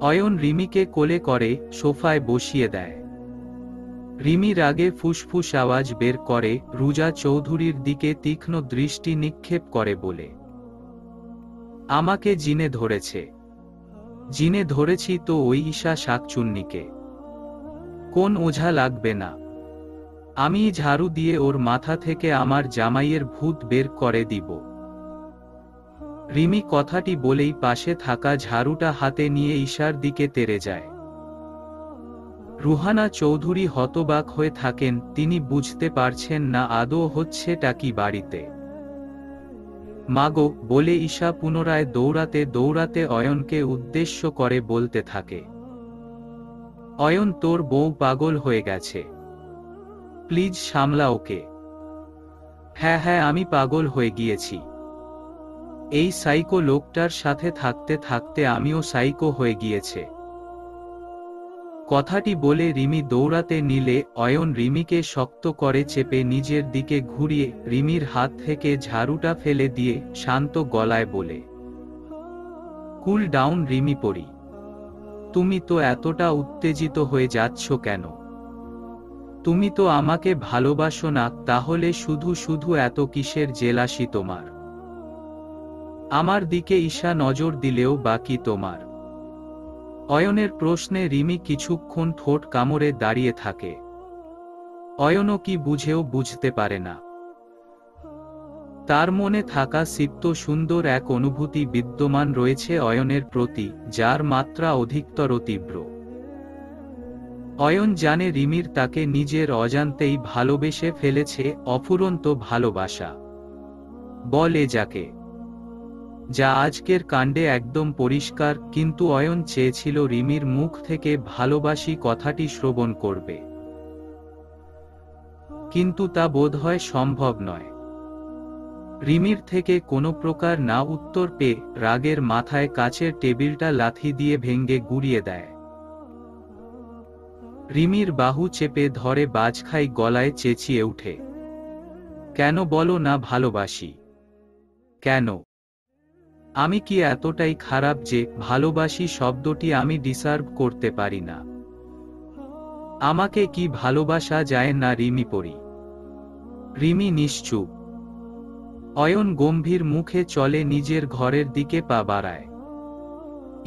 অয়ন রিমিকে কোলে করে সোফায় বসিয়ে দেয়। রিমি রাগে ফুসফুস আওয়াজ বের করে, রুজা চৌধুরীর দিকে তীক্ষ্ণ দৃষ্টি নিক্ষেপ করে বলে, আমাকে জিনে ধরেছে। জিনে ধরেছি তো ওই ঈশা শাকচুন্নিকে। কোন ওঝা লাগবে না, আমি ঝাড়ু দিয়ে ওর মাথা থেকে আমার জামাইয়ের ভূত বের করে দিব। রিমি কথাটি বলেই পাশে থাকা ঝাড়ুটা হাতে নিয়ে ঈশার দিকে তেড়ে যায়। রুহানা চৌধুরী হতবাক হয়ে থাকেন, তিনি বুঝতে পারছেন না আদৌ হচ্ছেটা কি বাড়িতে। মাগো বলে ঈশা পুনরায় দৌড়াতে দৌড়াতে অয়নকে উদ্দেশ্য করে বলতে থাকে, অয়ন তোর বউ পাগল হয়ে গেছে, প্লিজ সামলা ওকে। হ্যাঁ হ্যাঁ আমি পাগল হয়ে গিয়েছি, এই সাইকো লোকটার সাথে থাকতে থাকতে আমিও সাইকো হয়ে গিয়েছে। কথাটি বলে রিমি দৌড়াতে নিলে অয়ন রিমিকে শক্ত করে চেপে নিজের দিকে ঘুরিয়ে রিমির হাত থেকে ঝাড়ুটা ফেলে দিয়ে শান্ত গলায় বলে, কুল ডাউন রিমি পড়ি, তুমি তো এতটা উত্তেজিত হয়ে যাচ্ছ কেন? তুমি তো আমাকে ভালোবাসো না, তাহলে শুধু শুধু এত কিসের জেলাসি তোমার? আমার দিকে ঈশা নজর দিলেও বা কি তোমার? অয়নের প্রশ্নে রিমি কিছুক্ষণ ঠোঁট কামড়ে দাঁড়িয়ে থাকে। অয়নও কি বুঝেও বুঝতে পারে না। তার মনে থাকা সিপ্ত সুন্দর এক অনুভূতি বিদ্যমান রয়েছে অয়নের প্রতি, যার মাত্রা অধিকতর তীব্র। অয়ন জানে রিমির তাকে নিজের অজান্তেই ভালোবেসে ফেলেছে, অফুরন্ত ভালোবাসা বলে যাকে, যা আজকের কাণ্ডে একদম পরিষ্কার। কিন্তু অয়ন চেয়েছিল রিমির মুখ থেকে ভালোবাসি কথাটি শ্রবণ করবে, কিন্তু তা বোধহয় সম্ভব নয়। রিমির থেকে কোনো প্রকার না উত্তর পেয়ে রাগের মাথায় কাচের টেবিলটা লাথি দিয়ে ভেঙে গুড়িয়ে দেয়। রিমির বাহু চেপে ধরে বাজখাই গলায় চেঁচিয়ে উঠে, কেন বলো না ভালোবাসি? কেন? আমি কি এতটাই খারাপ যে ভালোবাসি শব্দটি আমি ডিসার্ভ করতে পারি না? আমাকে কি ভালোবাসা যায় না রিমি পড়ি? রিমি নিশ্চুপ। অয়ন গম্ভীর মুখে চলে নিজের ঘরের দিকে পা বাড়ায়।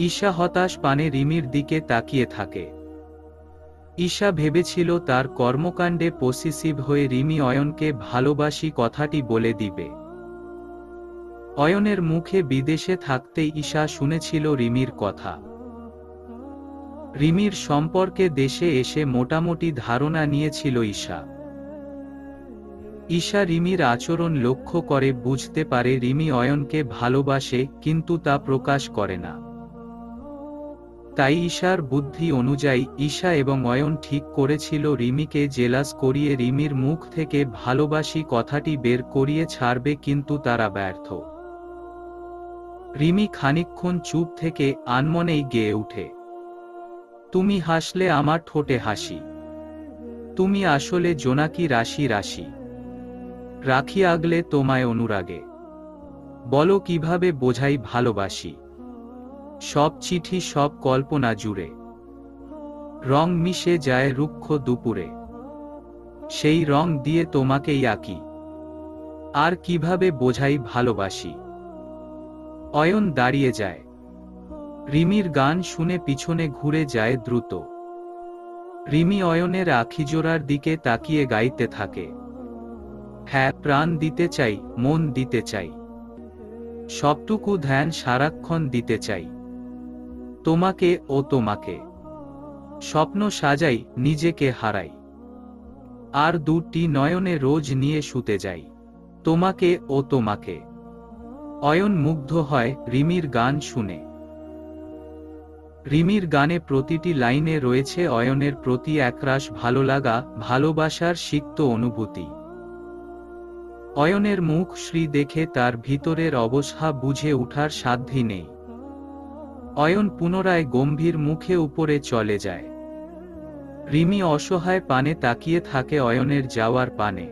ঈশা হতাশ পানে রিমির দিকে তাকিয়ে থাকে। ঈশা ভেবেছিল তার কর্মকাণ্ডে পসেসিভ হয়ে রিমি অয়নকে ভালোবাসি কথাটি বলে দিবে। অয়নের মুখে বিদেশে থাকতেই ঈশা শুনেছিল রিমির কথা। রিমির সম্পর্কে দেশে এসে মোটামুটি ধারণা নিয়েছিল ঈশা। ঈশা রিমির আচরণ লক্ষ্য করে বুঝতে পারে রিমি অয়নকে ভালোবাসে, কিন্তু তা প্রকাশ করে না। তাই ঈশার বুদ্ধি অনুযায়ী ঈশা এবং অয়ন ঠিক করেছিল রিমিকে জেলাস করিয়ে রিমির মুখ থেকে ভালোবাসি কথাটি বের করিয়ে ছাড়বে, কিন্তু তারা ব্যর্থ। রিমি খানিকক্ষণ চুপ থেকে আনমনেই গেয়ে উঠে, তুমি হাসলে আমার ঠোঁটে হাসি, তুমি আসলে জোনাকি রাশি রাশি, রাখি আগলে তোমায় অনুরাগে, বলো কিভাবে বোঝাই ভালোবাসি, সব চিঠি সব কল্পনা জুড়ে, রং মিশে যায় রুক্ষ দুপুরে, সেই রং দিয়ে তোমাকেই আঁকি, আর কিভাবে বোঝাই ভালোবাসি। অয়ন দাঁড়িয়ে যায়। রিমির গান শুনে পিছনে ঘুরে যায় দ্রুত। রিমি অয়নের আখিজোড়ার দিকে তাকিয়ে গাইতে থাকে, হ্যাঁ প্রাণ দিতে চাই, মন দিতে চাই, সবটুকু ধ্যান সারাক্ষণ দিতে চাই, তোমাকে ও তোমাকে, স্বপ্ন সাজাই নিজেকে হারাই, আর দুটি নয়নে রোজ নিয়ে শুতে যাই, তোমাকে ও তোমাকে। অয়ন মুগ্ধ হয় রিমির গান শুনে। রিমির গানে প্রতিটি লাইনে রয়েছে অয়নের প্রতি একরাশ ভালোলাগা, ভালোবাসার সিক্ত অনুভূতি। অয়নের মুখ শ্রী দেখে তার ভিতরের অবস্থা বুঝে উঠার সাধ্যই নেই। অয়ন পুনরায় গম্ভীর মুখে উপরে চলে যায়। রিমি অসহায় পানে তাকিয়ে থাকে অয়নের যাওয়ার পানে।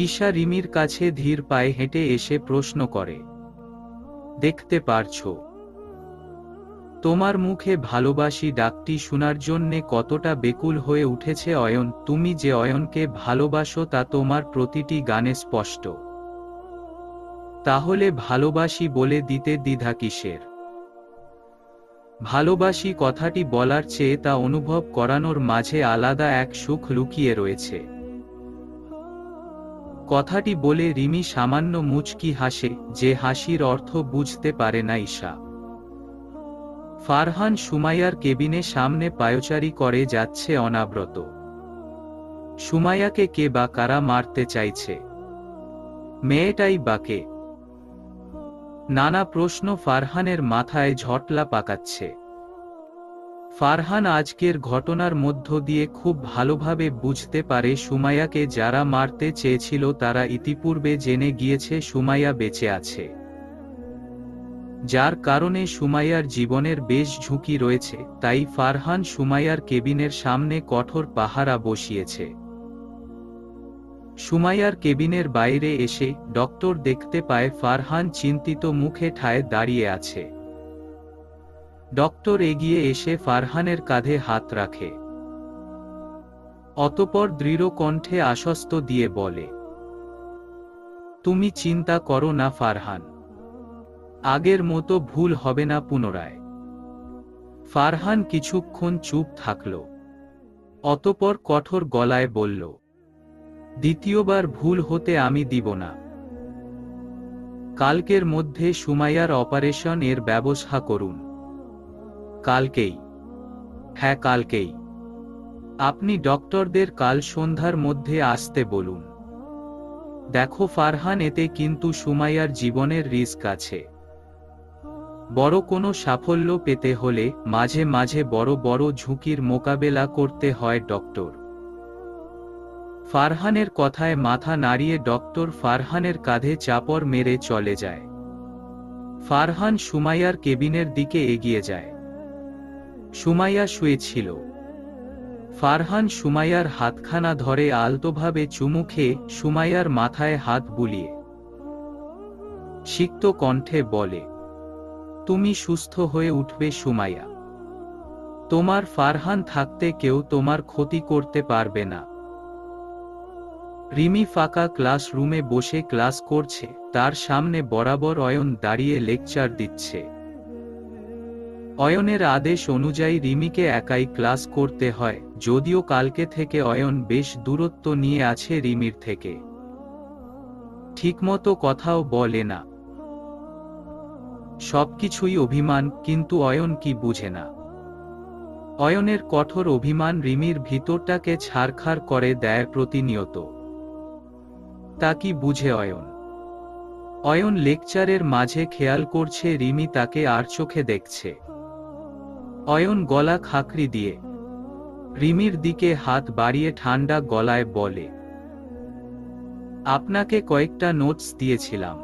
ঈশা রিমির কাছে ধীর পায়ে হেঁটে এসে প্রশ্ন করে, দেখতে পারছো? তোমার মুখে ভালোবাসি ডাকটি শোনার জন্যে কতটা বেকুল হয়ে উঠেছে অয়ন। তুমি যে অয়নকে ভালোবাসো তা তোমার প্রতিটি গানে স্পষ্ট। তাহলে ভালোবাসি বলে দিতে দ্বিধা কিসের? ভালোবাসি কথাটি বলার চেয়ে তা অনুভব করানোর মাঝে আলাদা এক সুখ লুকিয়ে রয়েছে। কথাটি বলে রিমি সামান্য মুচকি হাসে, যে হাসির অর্থ বুঝতে পারে না ঈশা। ফারহান সুমাইয়ার কেবিনে সামনে পায়চারি করে যাচ্ছে অনাব্রত। সুমাইয়াকে কে বা কারা মারতে চাইছে? মেয়েটাই বা কে? নানা প্রশ্ন ফারহানের মাথায় ঝটলা পাকাচ্ছে। ফারহান আজকের ঘটনার মধ্য দিয়ে খুব ভালোভাবে বুঝতে পারে সুমাইয়াকে যারা মারতে চেয়েছিল তারা ইতিপূর্বে জেনে গিয়েছে সুমাইয়া বেঁচে আছে, যার কারণে সুমাইয়ার জীবনের বেশ ঝুঁকি রয়েছে। তাই ফারহান সুমাইয়ার কেবিনের সামনে কঠোর পাহারা বসিয়েছে। সুমাইয়ার কেবিনের বাইরে এসে ডক্টর দেখতে পায় ফারহান চিন্তিত মুখে ঠায় দাঁড়িয়ে আছে। ডক্টর এগিয়ে এসে ফারহানের কাঁধে হাত রাখে। অতঃপর দৃঢ় কণ্ঠে আশ্বস্ত দিয়ে বলে, তুমি চিন্তা করো না ফারহান, আগের মতো ভুল হবে না পুনরায়। ফারহান কিছুক্ষণ চুপ থাকল, অতঃপর কঠোর গলায় বলল, দ্বিতীয়বার ভুল হতে আমি দিব না। কালকের মধ্যে সুমাইয়ার অপারেশন এর ব্যবস্থা করুন। কালকেই? হ্যাঁ কালকেই। আপনি ডক্টরদের কাল সন্ধ্যার মধ্যে আসতে বলুন। দেখো ফারহান, এতে কিন্তু সুমাইয়ার জীবনের রিস্ক আছে। বড় কোনো সাফল্য পেতে হলে মাঝে মাঝে বড় বড় ঝুঁকির মোকাবেলা করতে হয় ডক্টর। ফারহানের কথায় মাথা নাড়িয়ে ডক্টর ফারহানের কাঁধে চাপড় মেরে চলে যায়। ফারহান সুমাইয়ার কেবিনের দিকে এগিয়ে যায়। সুমাইয়া শুয়েছিল। ফারহান সুমাইয়ার হাতখানা ধরে আলতোভাবে চুমু খেয়ে সুমাইয়ার মাথায় হাত বুলিয়ে সিক্ত কণ্ঠে বলে, তুমি সুস্থ হয়ে উঠবে সুমাইয়া। তোমার ফারহান থাকতে কেউ তোমার ক্ষতি করতে পারবে না। রিমি ফাঁকা ক্লাসরুমে বসে ক্লাস করছে। তার সামনে বরাবর অয়ন দাঁড়িয়ে লেকচার দিচ্ছে। অয়নের আদেশ অনুযায়ী রিমিকে একাই ক্লাস করতে হয়, যদিও কালকে থেকে অয়ন বেশ দূরত্ব নিয়ে আছে রিমির থেকে। ঠিকমতো কথাও বলে না। সবকিছুই অভিমান, কিন্তু অয়ন কি বুঝে না? অয়নের কঠোর অভিমান রিমির ভিতরটাকে ছারখার করে দেয় প্রতিনিয়ত। তা কি বুঝে অয়ন? অয়ন লেকচারের মাঝে খেয়াল করছে রিমি তাকে আর চোখে দেখছে। অয়ন গলা খাকরি দিয়ে রিমির দিকে হাত বাড়িয়ে ঠান্ডা গলায় বলে, আপনাকে কয়েকটা নোটস দিয়েছিলাম।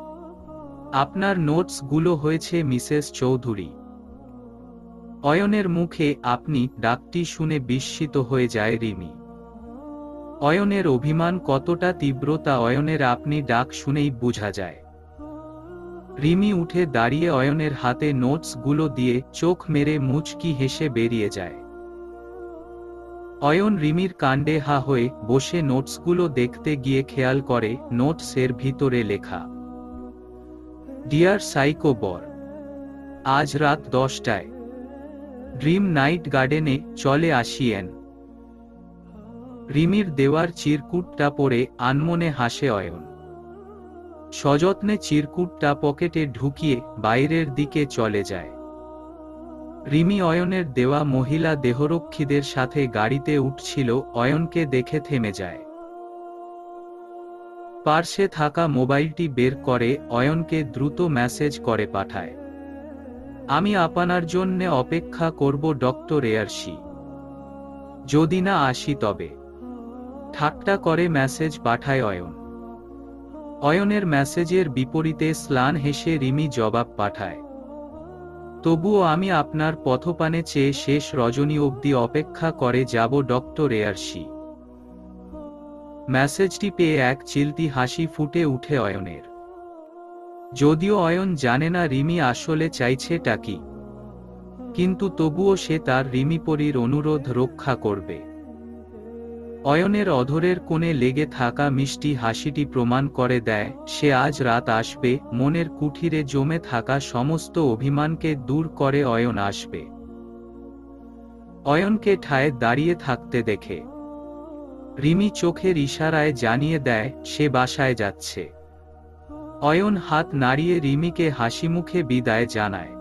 আপনার নোটসগুলো হয়েছে মিসেস চৌধুরী। অয়নের মুখে আপনি ডাকটি শুনে বিস্মিত হয়ে যায় রিমি। অয়নের অভিমান কতটা তীব্র তা অয়নের আপনি ডাক শুনেই বোঝা যায়। রিমি উঠে দাঁড়িয়ে অয়নের হাতে নোটসগুলো দিয়ে চোখ মেরে মুচকি হেসে বেরিয়ে যায়। অয়ন রিমির কাণ্ডে হা হয়ে বসে নোটসগুলো দেখতে গিয়ে খেয়াল করে নোটসের ভিতরে লেখা, ডিয়ার সাইকো বর, আজ রাত 10টায় ড্রিম নাইট গার্ডেনে চলে আসিয়েন। রিমির দেওয়ার চিরকুটটা পরে আনমনে হাসে অয়ন। সযত্নে চিরকুটটা পকেটে ঢুকিয়ে বাইরের দিকে চলে যায়। রিমি অয়নের দেওয়া মহিলা দেহরক্ষীদের সাথে গাড়িতে উঠছিল। অয়নকে দেখে থেমে যায়। পার্শ্বে থাকা মোবাইলটি বের করে অয়নকে দ্রুত মেসেজ করে পাঠায়, আমি আপনার জন্য অপেক্ষা করব ডক্টর এয়ারশি, যদি না আসি তবে। ঠাট্টা করে মেসেজ পাঠায় অয়ন। অয়নের মেসেজের বিপরীতে স্লান হেসে রিমি জবাব পাঠায়, তবুও আমি আপনার পথপানে চেয়ে শেষ রজনী অবধি অপেক্ষা করে যাব ডক্টর এয়ারশি। মেসেজটি পেয়ে এক চিলতি হাসি ফুটে উঠে অয়নের। যদিও অয়ন জানে না রিমি আসলে চাইছেটা কি। কিন্তু তবুও সে তার রিমিপরির অনুরোধ রক্ষা করবে। অয়নের অধরের কোণে লেগে থাকা মিষ্টি হাসিটি প্রমাণ করে দেয় সে আজ রাত আসবে, মনের কুঠিরে জমে থাকা সমস্ত অভিমানকে দূর করে অয়ন আসবে। অয়নকে ঠায় দাঁড়িয়ে থাকতে দেখে রিমি চোখের ইশারায় জানিয়ে দেয় সে বাসায় যাচ্ছে। অয়ন হাত নাড়িয়ে রিমিকে হাসিমুখে বিদায় জানায়।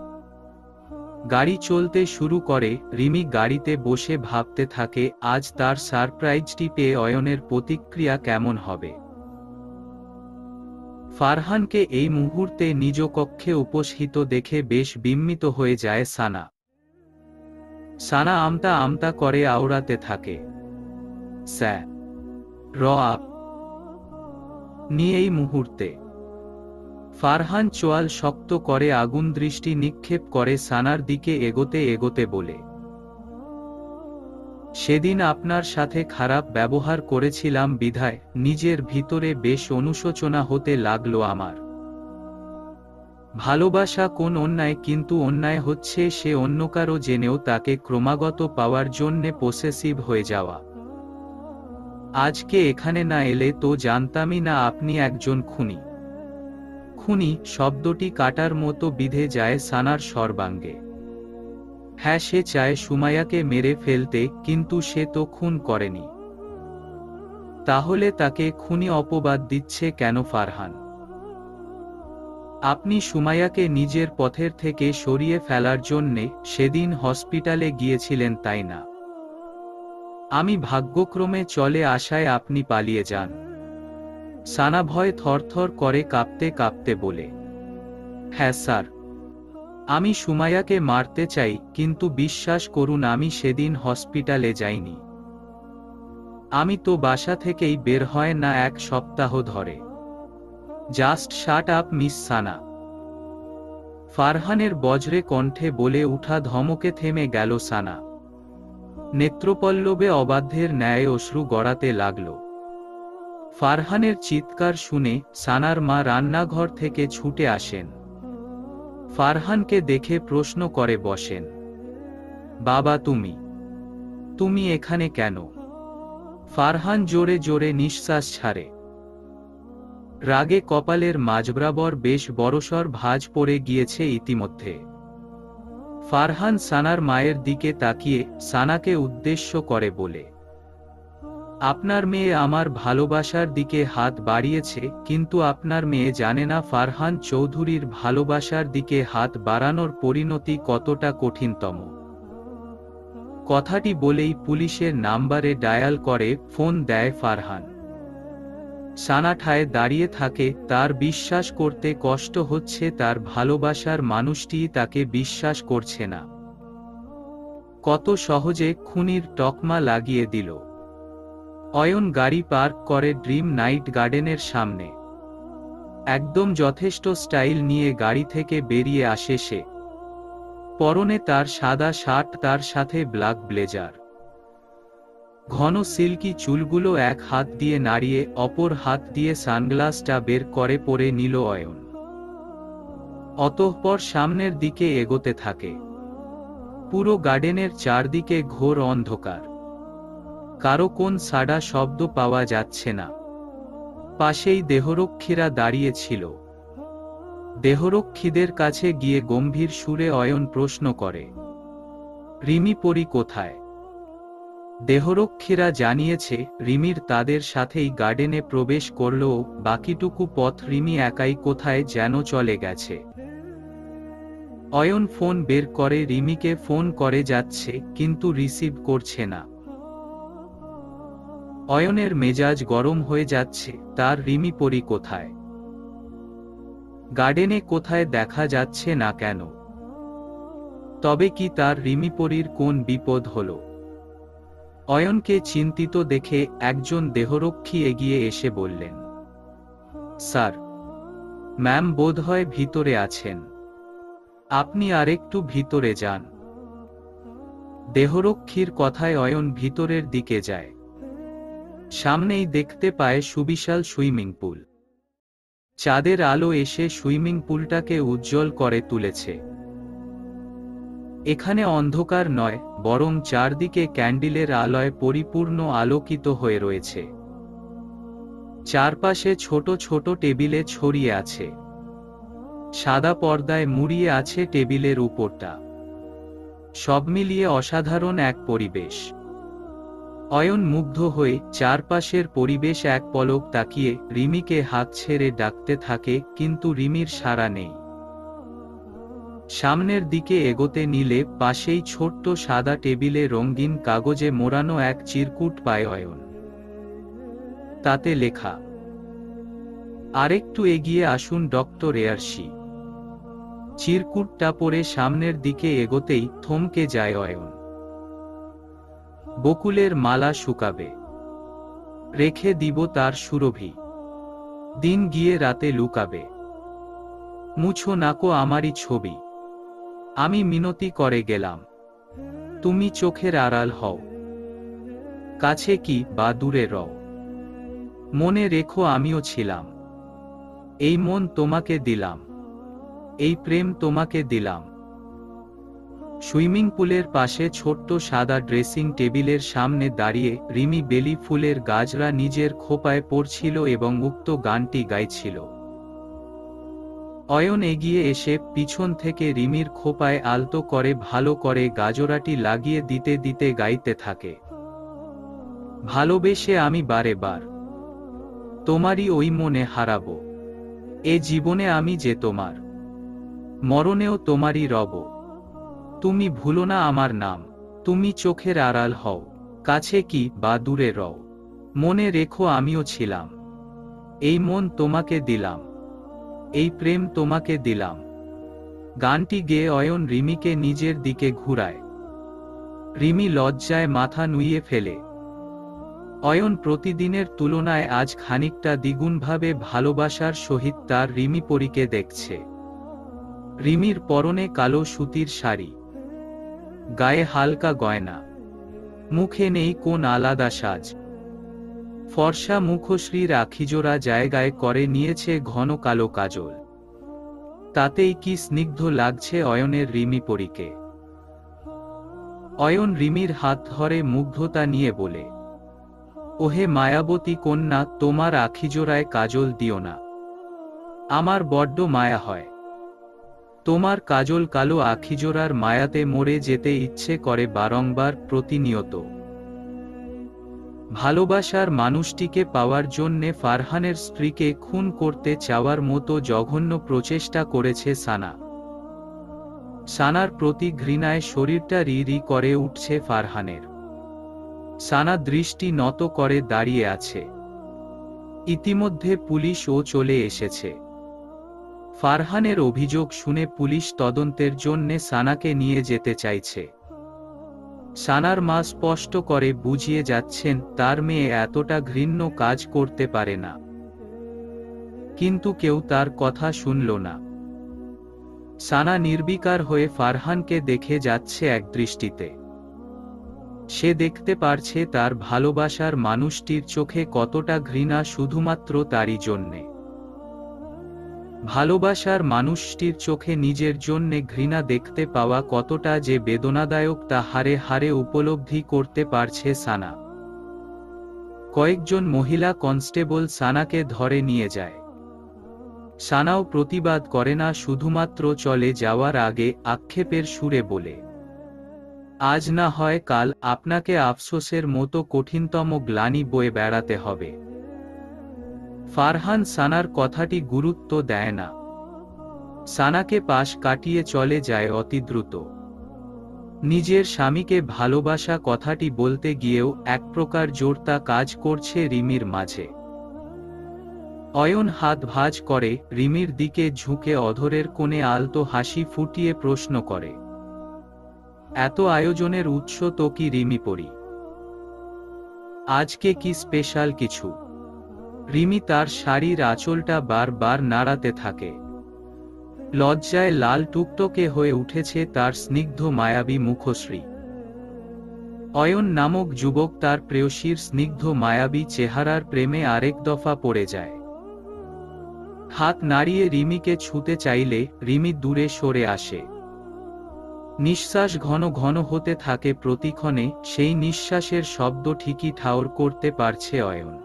গাড়ি চলতে শুরু করে, রিমি গাড়িতে বসে ভাবতে থাকে আজ তার সারপ্রাইজটি পেয়ে অয়নের প্রতিক্রিয়া কেমন হবে। ফারহানকে এই মুহূর্তে নিজ কক্ষে উপস্থিত দেখে বেশ বিস্মিত হয়ে যায় সানা। সানা আমতা আমতা করে আওড়াতে থাকে, স্যার র আপ নিয়ে। এই মুহূর্তে ফারহান চোয়াল শক্ত করে আগুন দৃষ্টি নিক্ষেপ করে সানার দিকে এগোতে এগোতে বলে, সেদিন আপনার সাথে খারাপ ব্যবহার করেছিলাম বিধায় নিজের ভিতরে বেশ অনুশোচনা হতে লাগলো আমার। ভালোবাসা কোন অন্যায়, কিন্তু অন্যায় হচ্ছে সে অন্য কারো জেনেও তাকে ক্রমাগত পাওয়ার জন্যে পসেসিভ হয়ে যাওয়া। আজকে এখানে না এলে তো জানতামই না আপনি একজন খুনি। খুনি শব্দটি কাটার মতো বিঁধে যায় সানার সর্বাঙ্গে। হ্যাঁ, সে চায় সুমাইয়াকে মেরে ফেলতে, কিন্তু সে তো খুন করেনি। তাহলে তাকে খুনি অপবাদ দিচ্ছে কেন ফারহান? আপনি সুমাইয়াকে নিজের পথের থেকে সরিয়ে ফেলার জন্যে সেদিন হসপিটালে গিয়েছিলেন, তাই না? আমি ভাগ্যক্রমে চলে আসায় আপনি পালিয়ে যান। সানা ভয়ে থরথর করে কাঁপতে কাঁপতে বলে, হ্যাঁ স্যার, আমি সুমাইয়াকে মারতে চাই, কিন্তু বিশ্বাস করুন আমি সেদিন হসপিটালে যাইনি। আমি তো বাসা থেকেই বের হয় না 1 সপ্তাহ ধরে। জাস্ট শাট আপ মিস সানা। ফারহানের বজ্রে কণ্ঠে বলে উঠা ধমকে থেমে গেল সানা। নেত্রপল্লবে অবাধ্যের ন্যায় অশ্রু গড়াতে লাগল। ফারহানের চিৎকার শুনে সানার মা রান্নাঘর থেকে ছুটে আসেন। ফারহানকে দেখে প্রশ্ন করে বসেন, বাবা তুমি এখানে কেন? ফারহান জোরে জোরে নিঃশ্বাস ছাড়ে। রাগে কপালের মাঝবরাবর বেশ বড়সড় ভাঁজ পড়ে গিয়েছে ইতিমধ্যে। ফারহান সানার মায়ের দিকে তাকিয়ে সানাকে উদ্দেশ্য করে বলে, আপনার মেয়ে আমার ভালোবাসার দিকে হাত বাড়িয়েছে, কিন্তু আপনার মেয়ে জানে না ফারহান চৌধুরীর ভালোবাসার দিকে হাত বাড়ানোর পরিণতি কতটা কঠিনতম। কথাটি বলেই পুলিশের নাম্বারে ডায়াল করে ফোন দেয় ফারহান। সানা ঠায় দাঁড়িয়ে থাকে, তার বিশ্বাস করতে কষ্ট হচ্ছে তার ভালোবাসার মানুষটি তাকে বিশ্বাস করছে না। কত সহজে খুনির তকমা লাগিয়ে দিল। অয়ন গাড়ি পার্ক করে ড্রিম নাইট গার্ডেনের সামনে। একদম যথেষ্ট স্টাইল নিয়ে গাড়ি থেকে বেরিয়ে আসে সে। পরনে তার সাদা শার্ট, তার সাথে ব্ল্যাক ব্লেজার। ঘন সিল্কি চুলগুলো এক হাত দিয়ে নাড়িয়ে অপর হাত দিয়ে সানগ্লাসটা বের করে পরে নিল অয়ন। অতঃপর সামনের দিকে এগোতে থাকে। পুরো গার্ডেনের চারদিকে ঘোর অন্ধকার। কারো কোন সাড়া শব্দ পাওয়া যাচ্ছে না। পাশেই দেহরক্ষীরা দাঁড়িয়ে ছিল। দেহরক্ষীদের কাছে গিয়ে গম্ভীর সুরে অয়ন প্রশ্ন করে, রিমি পরি কোথায়? দেহরক্ষীরা জানিয়েছে রিমির তাদের সাথেই গার্ডেনে প্রবেশ করলেও বাকিটুকু পথ রিমি একাই কোথায় যেন চলে গেছে। অয়ন ফোন বের করে রিমিকে ফোন করে যাচ্ছে, কিন্তু রিসিভ করছে না। অয়নের মেজাজ গরম হয়ে যাচ্ছে, তার রিমি পরি কোথায়? গার্ডেনে কোথায় দেখা যাচ্ছে না কেন? তবে কি তার রিমি পরির কোন বিপদ হল? অয়নকে চিন্তিত দেখে একজন দেহরক্ষী এগিয়ে এসে বললেন, স্যার, ম্যাম বোধহয় ভিতরে আছেন, আপনি আরেকটু ভিতরে যান। দেহরক্ষীর কথায় অয়ন ভিতরের দিকে যায়। সামনেই দেখতে পায় সুবিশাল সুইমিং পুল। চাঁদের আলো এসে সুইমিং পুলটাকে উজ্জ্বল করে তুলেছে। এখানে অন্ধকার নয়, বরং চারদিকে ক্যান্ডেলের আলোয় পরিপূর্ণ আলোকিত হয়ে রয়েছে। চারপাশে ছোট ছোট টেবিলে ছড়িয়ে আছে। সাদা পর্দায় মুড়িয়ে আছে টেবিলের উপরটা। সব মিলিয়ে অসাধারণ এক পরিবেশ। অয়ন মুগ্ধ হয়ে চারপাশের পরিবেশ এক পলক তাকিয়ে রিমিকে হাত ছেড়ে ডাকতে থাকে, কিন্তু রিমির সাড়া নেই। সামনের দিকে এগোতে নিলে পাশেই ছোট্ট সাদা টেবিলে রঙিন কাগজে মোড়ানো এক চিরকুট পায় অয়ন। তাতে লেখা, আরেকটু এগিয়ে আসুন ডক্টর এয়ারশি। চিরকুটটা পড়ে সামনের দিকে এগোতেই থমকে যায় অয়ন। বকুলের মালা শুকাবে, রেখে দিব তার সুরভি, দিন গিয়ে রাতে লুকাবে, মুছো নাকো আমারই ছবি, আমি মিনতি করে গেলাম, তুমি চোখের আড়াল হও, কাছে কি বা দূরে রও, মনে রেখো আমিও ছিলাম, এই মন তোমাকে দিলাম, এই প্রেম তোমাকে দিলাম। সুইমিং পুলের পাশে ছোট্ট সাদা ড্রেসিং টেবিলের সামনে দাঁড়িয়ে রিমি বেলি ফুলের গাজরা নিজের খোপায় পড়ছিল এবং উক্ত গানটি গাইছিল। অয়ন এগিয়ে এসে পিছন থেকে রিমির খোপায় আলতো করে ভালো করে গাজরাটি লাগিয়ে দিতে দিতে গাইতে থাকে, ভালোবেসে আমি বারে বার তোমারই ওই মনে হারাবো, এ জীবনে আমি যে তোমার, মরণেও তোমারই রব, তুমি ভুলো না আমার নাম, তুমি চোখের আড়াল হও, কাছে কি বা দূরে রও, মনে রেখো আমিও ছিলাম, এই মন তোমাকে দিলাম, এই প্রেম তোমাকে দিলাম। গানটি গেয়ে অয়ন রিমিকে নিজের দিকে ঘুরায়। রিমি লজ্জায় মাথা নুইয়ে ফেলে। অয়ন প্রতিদিনের তুলনায় আজ খানিকটা দ্বিগুণভাবে ভালোবাসার সহিত তার রিমি পরীকে দেখছে। রিমির পরনে কালো সুতির শাড়ি, গায়ে হালকা গয়না, মুখে নেই কোন আলাদা সাজ, ফর্সা মুখশ্রীর আখিজোড়া জায়গায় করে নিয়েছে ঘন কালো কাজল। তাতেই কি স্নিগ্ধ লাগছে অয়নের রিমি পরীকে। অয়ন রিমির হাত ধরে মুগ্ধতা নিয়ে বলে, ওহে মায়াবতী কন্যা, তোমার আখিজোড়ায় কাজল দিও না, আমার বড্ড মায়া হয়, তোমার কাজল কালো আখিজোড়ার মায়াতে মরে যেতে ইচ্ছে করে বারংবার, প্রতিনিয়ত। ভালোবাসার মানুষটিকে পাওয়ার জন্যে ফারহানের স্ত্রীকে খুন করতে চাওয়ার মতো জঘন্য প্রচেষ্টা করেছে সানা। সানার প্রতি ঘৃণায় শরীরটা রি রি করে উঠছে ফারহানের। সানা দৃষ্টি নত করে দাঁড়িয়ে আছে। ইতিমধ্যে পুলিশও চলে এসেছে। ফারহানের অভিযোগ শুনে পুলিশ তদন্তের জন্যে সানাকে নিয়ে যেতে চাইছে। সানার মা স্পষ্ট করে বুঝিয়ে যাচ্ছেন তার মেয়ে এতটা ঘৃণ্য কাজ করতে পারে না, কিন্তু কেউ তার কথা শুনল না। সানা নির্বিকার হয়ে ফারহানকে দেখে যাচ্ছে এক দৃষ্টিতে। সে দেখতে পারছে তার ভালোবাসার মানুষটির চোখে কতটা ঘৃণা শুধুমাত্র তারই জন্যে। ভালোবাসার মানুষটির চোখে নিজের জন্যে ঘৃণা দেখতে পাওয়া কতটা যে বেদনাদায়ক তা হারে হারে উপলব্ধি করতে পারছে সানা। কয়েকজন মহিলা কনস্টেবল সানাকে ধরে নিয়ে যায়। সানাও প্রতিবাদ করে না, শুধুমাত্র চলে যাওয়ার আগে আক্ষেপের সুরে বলে, আজ না হয় কাল আপনাকে আফসোসের মতো কঠিনতম গ্লানি বয়ে বেড়াতে হবে। ফারহান সানার কথাটি গুরুত্ব দেয় না। সানাকে পাশ কাটিয়ে চলে যায় অতি দ্রুত। নিজের স্বামীকে ভালোবাসা কথাটি বলতে গিয়েও এক প্রকার জোরতা কাজ করছে রিমির মাঝে। অয়ন হাত ভাঁজ করে রিমির দিকে ঝুঁকে অধরের কোণে আলতো হাসি ফুটিয়ে প্রশ্ন করে, এত আয়োজনের উৎস তো কি রিমি পরি? আজকে কি স্পেশাল কিছু? রিমি তার শাড়ির আঁচলটা বারবার নাড়াতে থাকে। লজ্জায় লাল টুকটকে হয়ে উঠেছে তার স্নিগ্ধ মায়াবী মুখশ্রী। অয়ন নামক যুবক তার প্রেয়সীর স্নিগ্ধ মায়াবী চেহারার প্রেমে আরেক দফা পড়ে যায়। হাত নাড়িয়ে রিমিকে ছুঁতে চাইলে রিমি দূরে সরে আসে। নিঃশ্বাস ঘন ঘন হতে থাকে প্রতিক্ষণে, সেই নিঃশ্বাসের শব্দ ঠিকই ঠাউর করতে পারছে অয়ন।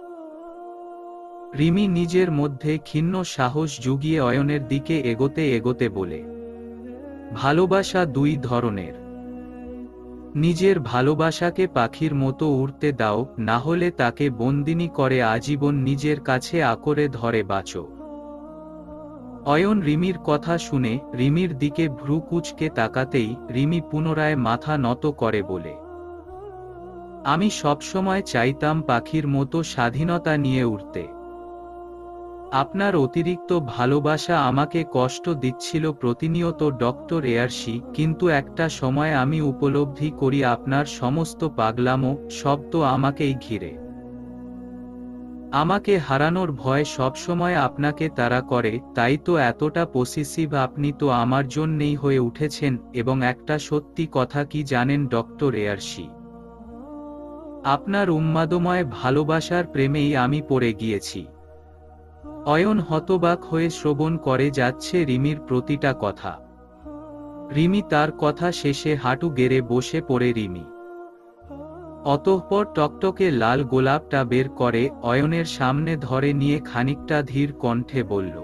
রিমি নিজের মধ্যে ক্ষীণ সাহস জুগিয়ে অয়নের দিকে এগোতে এগোতে বলে, ভালোবাসা দুই ধরনের। নিজের ভালোবাসাকে পাখির মতো উড়তে দাও, না হলে তাকে বন্দিনী করে আজীবন নিজের কাছে আঁকড়ে ধরে বাঁচো। অয়ন রিমির কথা শুনে রিমির দিকে ভ্রু কুঁচকে তাকাতেই রিমি পুনরায় মাথা নত করে বলে, আমি সবসময় চাইতাম পাখির মতো স্বাধীনতা নিয়ে উড়তে। আপনার অতিরিক্ত ভালোবাসা আমাকে কষ্ট দিচ্ছিল প্রতিনিয়ত ডক্টর এয়ারশি, কিন্তু একটা সময় আমি উপলব্ধি করি আপনার সমস্ত পাগলামো সব তো আমাকেই ঘিরে। আমাকে হারানোর ভয় সবসময় আপনাকে তাড়া করে, তাই তো এতটা পসেসিভ। আপনি তো আমার জন্যেই হয়ে উঠেছেন। এবং একটা সত্যি কথা কি জানেন ডক্টর এয়ারশি, আপনার উন্মাদময় ভালোবাসার প্রেমেই আমি পড়ে গিয়েছি। অয়ন হতবাক হয়ে শ্রবণ করে যাচ্ছে রিমির প্রতিটা কথা। রিমি তার কথা শেষে হাঁটু গেড়ে বসে পড়ে রিমি অতঃপর টকটকে লাল গোলাপটা বের করে অয়নের সামনে ধরে নিয়ে খানিকটা ধীর কণ্ঠে বলল,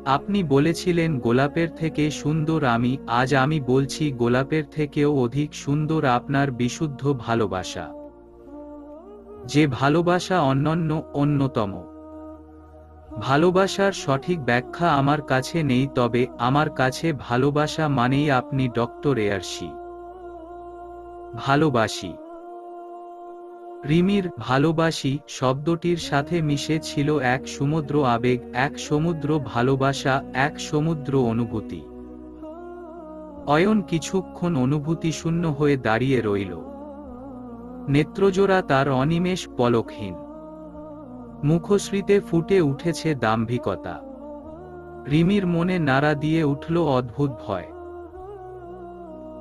আপনি বলেছিলেন গোলাপের থেকে সুন্দর আমি, আজ আমি বলছি গোলাপের থেকেও অধিক সুন্দর আপনার বিশুদ্ধ ভালোবাসা। যে ভালোবাসা অনন্য, অন্যতম। ভালোবাসার সঠিক ব্যাখ্যা আমার কাছে নেই, তবে আমার কাছে ভালোবাসা মানেই আপনি ডক্টর এয়ারশি। ভালোবাসি। রিমির ভালোবাসি শব্দটির সাথে মিশে ছিল এক সমুদ্র আবেগ, এক সমুদ্র ভালোবাসা, এক সমুদ্র অনুভূতি। অয়ন কিছুক্ষণ অনুভূতিশূন্য হয়ে দাঁড়িয়ে রইল। নেত্রজোড়া তার অনিমেষ, পলকহীন। মুখশ্রীতে ফুটে উঠেছে দাম্ভিকতা। রিমির মনে নাড়া দিয়ে উঠল অদ্ভুত ভয়।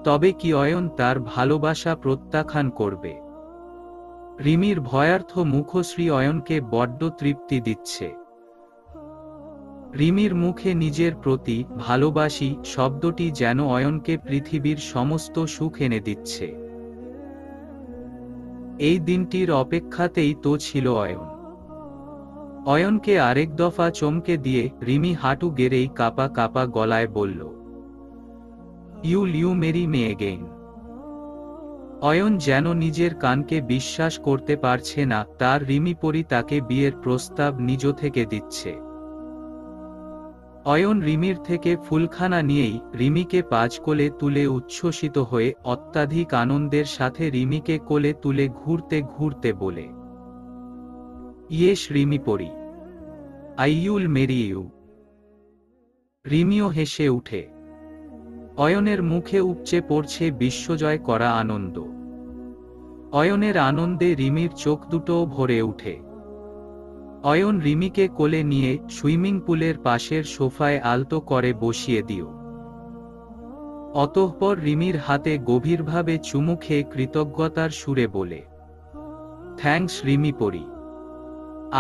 তবে কি অয়ন তার ভালোবাসা প্রত্যাখ্যান করবে? রিমির ভয়ার্থ মুখশ্রী অয়নকে বড্ড তৃপ্তি দিচ্ছে। রিমির মুখে নিজের প্রতি ভালোবাসি শব্দটি যেন অয়নকে পৃথিবীর সমস্ত সুখ এনে দিচ্ছে। এই দিনটির অপেক্ষাতেই তো ছিল অয়ন। অয়নকে আরেক দফা চমকে দিয়ে রিমি হাঁটু গেড়েই কাপা কাপা গলায় বলল, you marry me again. Ayan যেন নিজের কানকে বিশ্বাস করতে পারছে না, তার রিমিপরি তাকে বিয়ের প্রস্তাব নিজ থেকে দিচ্ছে। অয়ন রিমির থেকে ফুলখানা নিয়েই রিমিকে পাঁচ কোলে তুলে উচ্ছ্বসিত হয়ে অত্যাধিক আনন্দের সাথে রিমিকে কোলে তুলে ঘুরতে ঘুরতে বলে, ইয়েস রিমিপরি, আইউল মেরি ইউ। রিমিও হেসে উঠে। অয়নের মুখে উপচে পড়ছে বিশ্বজয় করা আনন্দ। অয়নের আনন্দে রিমির চোখ দুটোও ভরে উঠে। অয়ন রিমিকে কোলে নিয়ে সুইমিং পুলের পাশের সোফায় আলতো করে বসিয়ে দিও। অতঃপর রিমির হাতে গভীরভাবে চুমু খেয়ে কৃতজ্ঞতার সুরে বলে, থ্যাঙ্কস রিমিপরি,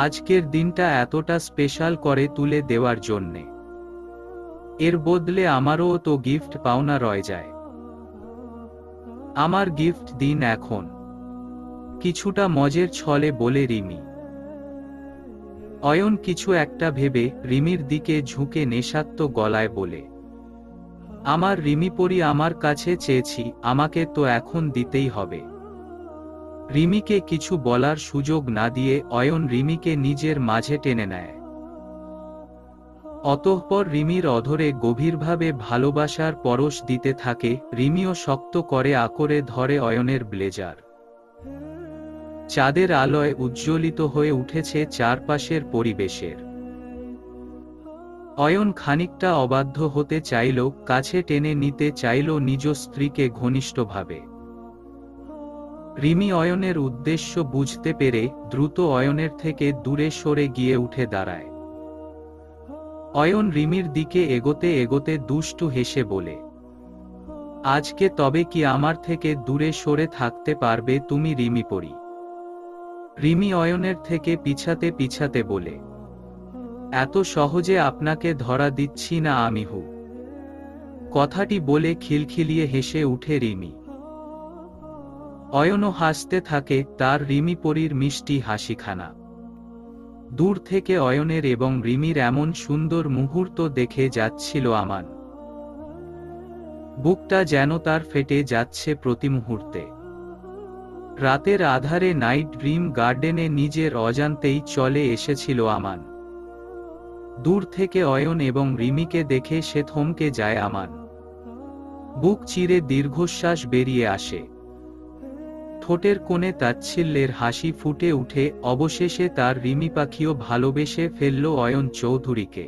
আজকের দিনটা এতটা স্পেশাল করে তুলে দেওয়ার জন্যে। এর বদলে আমারও তো গিফট পাওনা রয়ে যায়। আমার গিফট দিন এখন, কিছুটা মজের ছলে বলে রিমি। অয়ন কিছু একটা ভেবে রিমির দিকে ঝুঁকে নেশাত্ম গলায় বলে, আমার রিমিপরি, আমার কাছে চেয়েছি, আমাকে তো এখন দিতেই হবে। রিমিকে কিছু বলার সুযোগ না দিয়ে অয়ন রিমিকে নিজের মাঝে টেনে নেয়। অতঃপর রিমির অধরে গভীরভাবে ভালোবাসার পরশ দিতে থাকে। রিমিও শক্ত করে আঁকড়ে ধরে অয়নের ব্লেজার। চাঁদের আলোয় উজ্জ্বলিত হয়ে উঠেছে চারপাশের পরিবেশের। অয়ন খানিকটা অবাধ্য হতে চাইল, কাছে টেনে নিতে চাইল নিজ স্ত্রীকে ঘনিষ্ঠভাবে। রিমি অয়নের উদ্দেশ্য বুঝতে পেরে দ্রুত অয়নের থেকে দূরে সরে গিয়ে উঠে দাঁড়ায়। অয়ন রিমির দিকে এগোতে এগোতে দুষ্টু হেসে বলে, আজকে তবে কি আমার থেকে দূরে সরে থাকতে পারবে তুমি রিমিপরি? রিমি অয়নের থেকে পিছাতে পিছাতে বলে, এত সহজে আপনাকে ধরা দিচ্ছি না আমি হু। কথাটি বলে খিলখিলিয়ে হেসে উঠে রিমি। অয়নও হাসতে থাকে, তার রিমি পরীর মিষ্টি হাসিখানা। দূর থেকে অয়নের এবং রিমির এমন সুন্দর মুহূর্ত দেখে যাচ্ছিল আমান। বুকটা যেন তার ফেটে যাচ্ছে প্রতি মুহূর্তে। রাতের আধারে নাইট ড্রিম গার্ডেনে নিজের অজান্তেই চলে এসেছিল আমান। দূর থেকে অয়ন এবং রিমিকে দেখে সে থমকে যায় আমান। বুক চিরে দীর্ঘশ্বাস বেরিয়ে আসে। ঠোঁটের কোণে তাচ্ছিল্যের হাসি ফুটে উঠে। অবশেষে তার রিমি পাখিও ভালোবেসে ফেলল অয়ন চৌধুরীকে।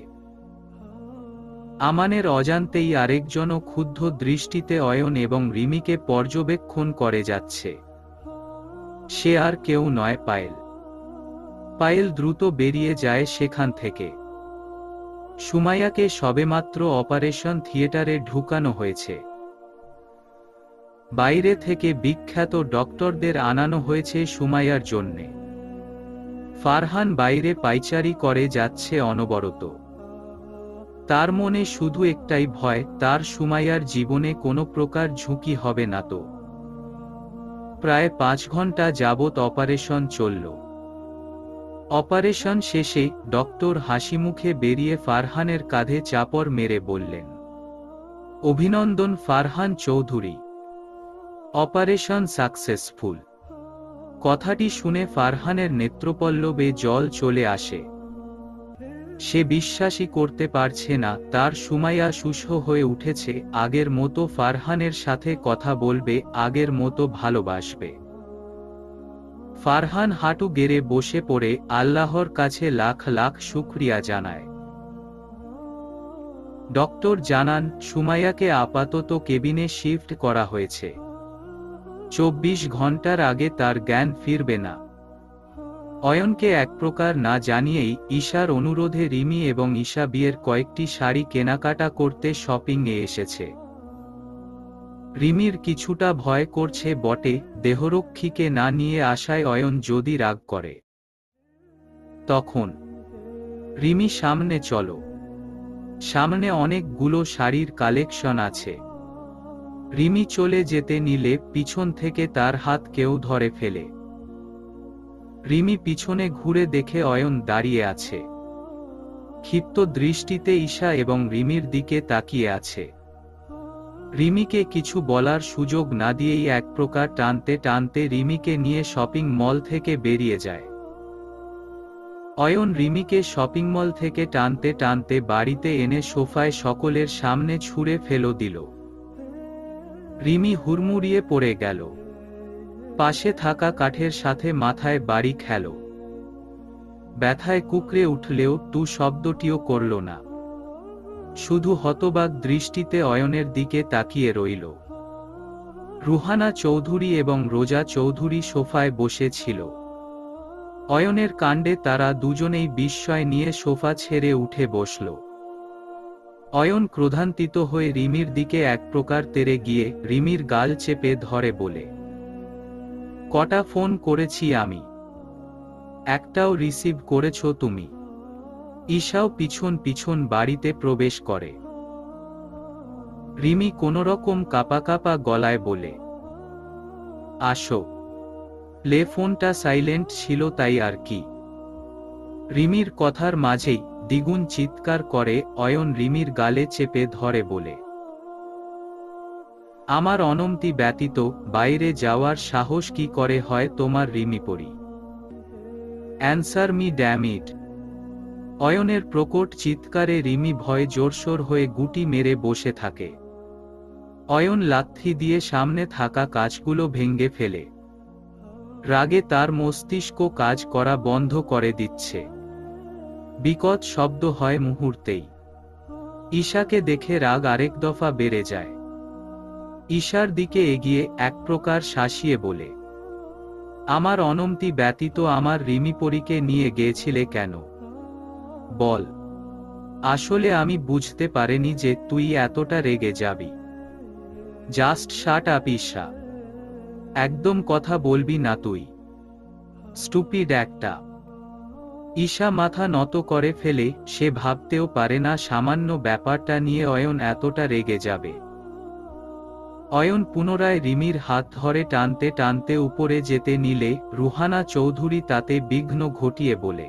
আমানের অজান্তেই আরেকজনও ক্ষুব্ধ দৃষ্টিতে অয়ন এবং রিমিকে পর্যবেক্ষণ করে যাচ্ছে। সে আর কেউ নয়, পায়েল। পায়েল দ্রুত বেরিয়ে যায় সেখান থেকে। সুমাইয়াকে সবেমাত্র অপারেশন থিয়েটারে ঢুকানো হয়েছে। বাইরে থেকে বিখ্যাত ডক্টরদের আনানো হয়েছে সুমাইয়ার জন্যে। ফারহান বাইরে পাইচারি করে যাচ্ছে অনবরত। তার মনে শুধু একটাই ভয়, তার সুমাইয়ার জীবনে কোনো প্রকার ঝুঁকি হবে না তো। প্রায় 5 ঘন্টা যাবৎ অপারেশন চলল। অপারেশন শেষে ডক্টর হাসিমুখে বেরিয়ে ফারহানের কাঁধে চাপড় মেরে বললেন, অভিনন্দন ফারহান চৌধুরী, অপারেশন সাকসেসফুল। কথাটি শুনে ফারহানের নেত্রপল্লবে জল চলে আসে। সে বিশ্বাসই করতে পারছে না তার সুমাইয়া সুস্থ হয়ে উঠেছে, আগের মতো ফারহানের সাথে কথা বলবে, আগের মতো ভালোবাসবে। ফারহান হাঁটু গেড়ে বসে পড়ে আল্লাহর কাছে লাখ লাখ শুকরিয়া জানায়। ডক্টর জানান, সুমাইয়াকে আপাতত কেবিনে শিফট করা হয়েছে। 24 ঘন্টার আগে তার জ্ঞান ফিরবে না। অয়নকে এক প্রকার না জানিয়েই ঈশার অনুরোধে রিমি এবং ঈশা বিয়ের কয়েকটি শাড়ি কেনাকাটা করতে শপিংয়ে এসেছে। রিমির কিছুটা ভয় করছে বটে, দেহরক্ষীকে না নিয়ে আসায় অয়ন যদি রাগ করে। তখন রিমি, সামনে চলো, সামনে অনেকগুলো শাড়ির কালেকশন আছে। রিমি চলে যেতে নিলে পিছন থেকে তার হাত কেউ ধরে ফেলে। রিমি পিছনে ঘুরে দেখে অয়ন দাঁড়িয়ে আছে। ক্ষিপ্ত দৃষ্টিতে ঈশা এবং রিমির দিকে তাকিয়ে আছে। রিমিকে কিছু বলার সুযোগ না দিয়েই এক প্রকার টানতে টানতে রিমিকে নিয়ে শপিং মল থেকে বেরিয়ে যায়। অয়ন রিমিকে শপিং মল থেকে টানতে টানতে বাড়িতে এনে সোফায় সকলের সামনে ছুঁড়ে ফেলে দিল। রিমি হুড়মুড়িয়ে পড়ে গেল। পাশে থাকা কাঠের সাথে মাথায় বাড়ি খেল। ব্যথায় কুঁকড়ে উঠলেও টু শব্দটিও করল না। শুধু হতবাক দৃষ্টিতে অয়নের দিকে তাকিয়ে রইল। রুহানা চৌধুরী এবং রোজা চৌধুরী সোফায় বসে ছিল। অয়নের কাণ্ডে তারা দুজনেই বিস্ময় নিয়ে সোফা ছেড়ে উঠে বসল। অয়ন ক্রোধান্বিত হয়ে রিমির দিকে এক প্রকার তেড়ে গিয়ে রিমির গাল চেপে ধরে বলে, কটা ফোন করেছি আমি, একটাও রিসিভ করেছো তুমি? ঈশাও পিছন পিছন বাড়িতে প্রবেশ করে। রিমি কোনোরকম কাঁপা কাঁপা গলায় বলে, আসো। প্লে ফোনটা সাইলেন্ট ছিল তাই আর কি। রিমির কথার মাঝেই দ্বিগুণ চিৎকার করে অয়ন রিমির গালে চেপে ধরে বলে, আমার অনুমতি ব্যতীত বাইরে যাওয়ার সাহস কি করে হয় তোমার রিমি পরি? Answer me damn it. অয়নের প্রকট চিৎকারে রিমি ভয়ে জোরসোর হয়ে গুটি মেরে বসে থাকে। অয়ন লাথি দিয়ে সামনে থাকা কাঁচগুলো ভেঙে ফেলে। রাগে তার মস্তিষ্ক কাজ করা বন্ধ করে দিচ্ছে। বিকট শব্দ হয় মুহূর্তেই। ঈশাকে দেখে রাগ আরেক দফা বেড়ে যায়। ঈশার দিকে এগিয়ে এক প্রকার শাসিয়ে বলে, আমার অনুমতি ব্যতীত আমার রিমিপরিকে নিয়ে গিয়েছিলে কেন? বল। আসলে আমি বুঝতে পারিনি যে তুই এতটা রেগে যাবি। Just shut up Isha. একদম কথা বলবি না তুই। স্টুপিড একটা। ঈশা মাথা নত করে ফেলে, সে ভাবতেও পারে না সামান্য ব্যাপারটা নিয়ে অয়ন এতটা রেগে যাবে। অয়ন পুনরায় রিমির হাত ধরে টানতে টানতে উপরে যেতে নিলে রুহানা চৌধুরী তাতে বিঘ্ন ঘটিয়ে বলে,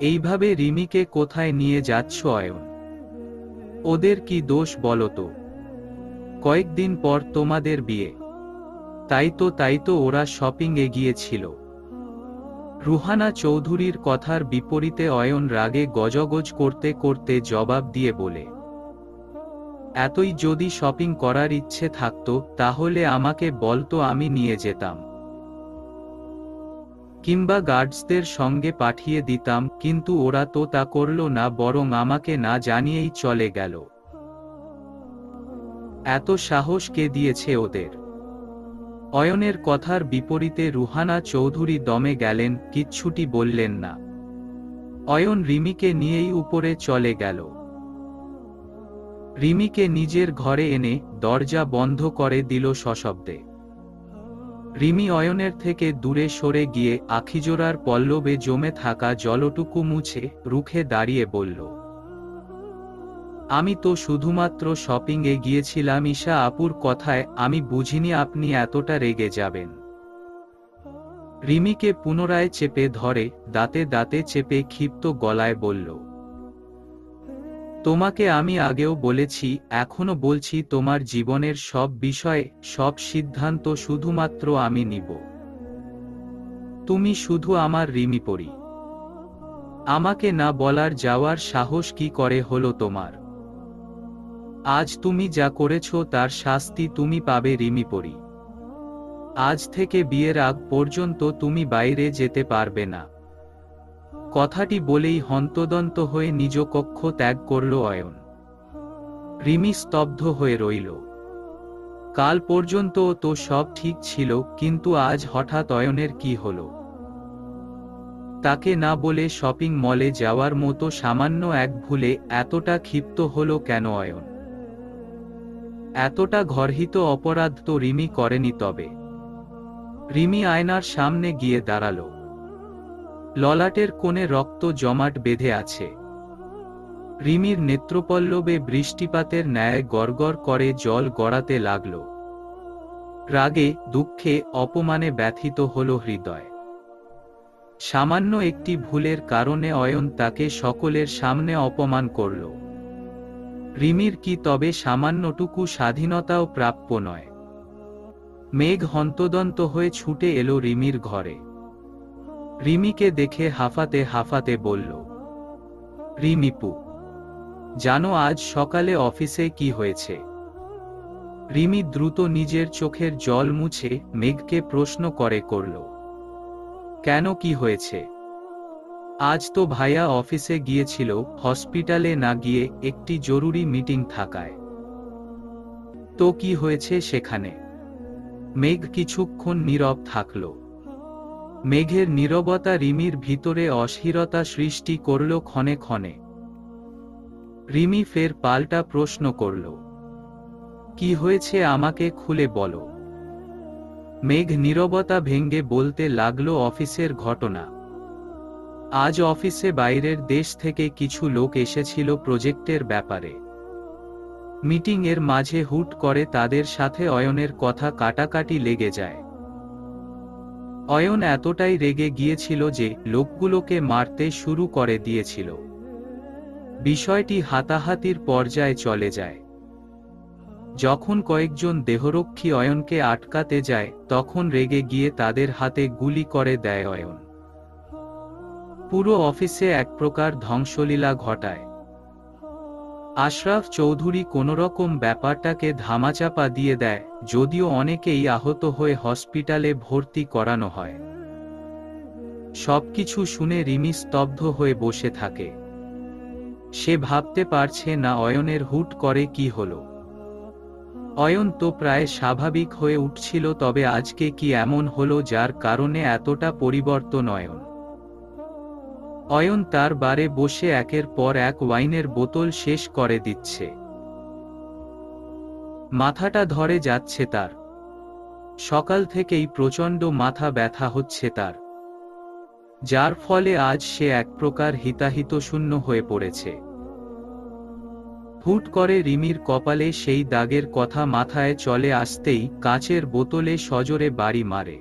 এইভাবে রিমিকে কোথায় নিয়ে যাচ্ছ অয়ন? ওদের কি দোষ বলো তো? কয়েকদিন পর তোমাদের বিয়ে। তাই তো ওরা শপিংয়ে গিয়েছিল। রুহানা চৌধুরীর কথার বিপরীতে অয়ন রাগে গজগজ করতে করতে জবাব দিয়ে বলে, এতই যদি শপিং করার ইচ্ছে থাকতো তাহলে আমাকে বলতো, আমি নিয়ে যেতাম, কিংবা গার্ডসদের সঙ্গে পাঠিয়ে দিতাম, কিন্তু ওরা তো তা করল না, বরং আমাকে না জানিয়েই চলে গেল। এত সাহস কে দিয়েছে ওদের? অয়নের কথার বিপরীতে রুহানা চৌধুরী দমে গেলেন, কিচ্ছুটি বললেন না। অয়ন রিমিকে নিয়েই উপরে চলে গেল। রিমিকে নিজের ঘরে এনে দরজা বন্ধ করে দিল সশব্দে। রিমি অয়নের থেকে দূরে সরে গিয়ে আখিজোড়ার পল্লবে জমে থাকা জলটুকু মুছে রুখে দাঁড়িয়ে বলল, আমি তো শুধুমাত্র শপিংয়ে গিয়েছিলাম। ঈশা আপুর কথায় আমি বুঝিনি আপনি এতটা রেগে যাবেন। রিমিকে পুনরায় চেপে ধরে দাঁতে দাঁতে চেপে ক্ষিপ্ত গলায় বলল, তোমাকে আমি আগেও বলেছি, এখনো বলছি, তোমার জীবনের সব বিষয়ে সব সিদ্ধান্ত শুধুমাত্র আমি নিব। তুমি শুধু আমার রিমি পরি। আমাকে না বলার যাওয়ার সাহস কি করে হলো তোমার? আজ তুমি যা করেছ তার শাস্তি তুমি পাবে রিমি পরি। আজ থেকে বিয়ের আগ পর্যন্ত তুমি বাইরে যেতে পারবে না। কথাটি বলেই হন্তদন্ত হয়ে নিজ কক্ষ ত্যাগ করল অয়ন। রিমি স্তব্ধ হয়ে রইল। কাল পর্যন্ত তো সব ঠিক ছিল, কিন্তু আজ হঠাৎ অয়নের কি হলো? তাকে না বলে শপিং মলে যাওয়ার মতো সামান্য এক ভুলে এতটা ক্ষিপ্ত হলো কেন অয়ন? এতটা গর্হিত অপরাধ তো রিমি করেনি। তবে রিমি আয়নার সামনে গিয়ে দাঁড়ালো। ললাটের কোণে রক্ত জমাট বেঁধে আছে। রিমির নেত্রপল্লবে বৃষ্টিপাতের ন্যায় গড়গড় করে জল গড়াতে লাগল। রাগে, দুঃখে, অপমানে ব্যথিত হল হৃদয়। সামান্য একটি ভুলের কারণে অয়ন তাকে সকলের সামনে অপমান করল। রিমির কি তবে সামান্যটুকু স্বাধীনতাও প্রাপ্য নয়? মেঘ হন্তদন্ত হয়ে ছুটে এলো রিমির ঘরে। রিমিকে দেখে হাঁফাতে হাঁফাতে বলল, রিমিপু, জানো আজ সকালে অফিসে কি হয়েছে? রিমি দ্রুত নিজের চোখের জল মুছে মেঘকে প্রশ্ন করে করল, কেন, কি হয়েছে? আজ তো ভাইয়া অফিসে গিয়েছিল, হসপিটালে না গিয়ে একটি জরুরি মিটিং থাকায়। তো কি হয়েছে সেখানে? মেঘ কিছুক্ষণ নীরব থাকল। মেঘের নীরবতা রিমির ভিতরে অস্থিরতা সৃষ্টি করল ক্ষণে ক্ষণে। রিমি ফের পাল্টা প্রশ্ন করল, কি হয়েছে আমাকে খুলে বলো। মেঘ নীরবতা ভেঙ্গে বলতে লাগল, অফিসের ঘটনা। আজ অফিসে বাইরের দেশ থেকে কিছু লোক এসেছিল প্রজেক্টের ব্যাপারে। মিটিং এর মাঝে হুট করে তাদের সাথে অয়নের কথা কাটাকাটি লেগে যায়। অয়ন এতটাই রেগে গিয়েছিল যে লোকগুলোকে মারতে শুরু করে দিয়েছিল। বিষয়টি হাতাহাতির পর্যায়ে চলে যায়। যখন কয়েকজন দেহরক্ষী অয়নকে আটকাতে যায়, তখন রেগে গিয়ে তাদের হাতে গুলি করে দেয় অয়ন। পুরো অফিসে এক প্রকার ধ্বংসলীলা ঘটায়। আশরাফ চৌধুরী কোনোরকম ব্যাপারটাকে ধামাচাপা দিয়ে দেয়, যদিও অনেকেই আহত হয়ে হসপিটালে ভর্তি করানো হয়। সবকিছু শুনে রিমি স্তব্ধ হয়ে বসে থাকে। সে ভাবতে পারছে না অয়নের হুট করে কি হলো। অয়ন তো প্রায় স্বাভাবিক হয়ে উঠছিল, তবে আজকে কি এমন হলো যার কারণে এতটা পরিবর্তন? অয়ন তার বারে বসে একের পর এক ওয়াইনের বোতল শেষ করে দিচ্ছে। মাথাটা ধরে যাচ্ছে তার। সকাল থেকেই প্রচণ্ড মাথা ব্যথা হচ্ছে তার। যার ফলে আজ সে এক প্রকার হিতাহিতশূন্য হয়ে পড়েছে। হুট করে রিমির কপালে সেই দাগের কথা মাথায় চলে আসতেই কাঁচের বোতলে সজোরে বাড়ি মারে।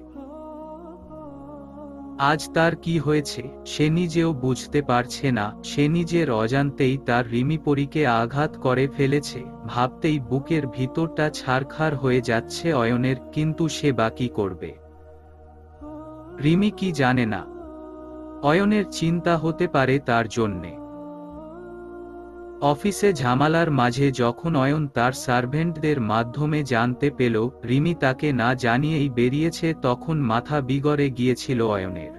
আজ তার কি হয়েছে সে নিজেও বুঝতে পারছে না, সে নিজের অজান্তেই তার রিমিপরিকে আঘাত করে ফেলেছে। ভাবতেই বুকের ভিতরটা ছারখার হয়ে যাচ্ছে অয়নের, কিন্তু সে বা কি করবে? রিমি কি জানে না অয়নের চিন্তা হতে পারে তার জন্যে? অফিসে ঝামেলার মাঝে যখন অয়ন তার সার্ভেন্টদের মাধ্যমে জানতে পেল রিমি তাকে না জানিয়েই বেরিয়েছে, তখন মাথা বিগড়ে গিয়েছিল অয়নের।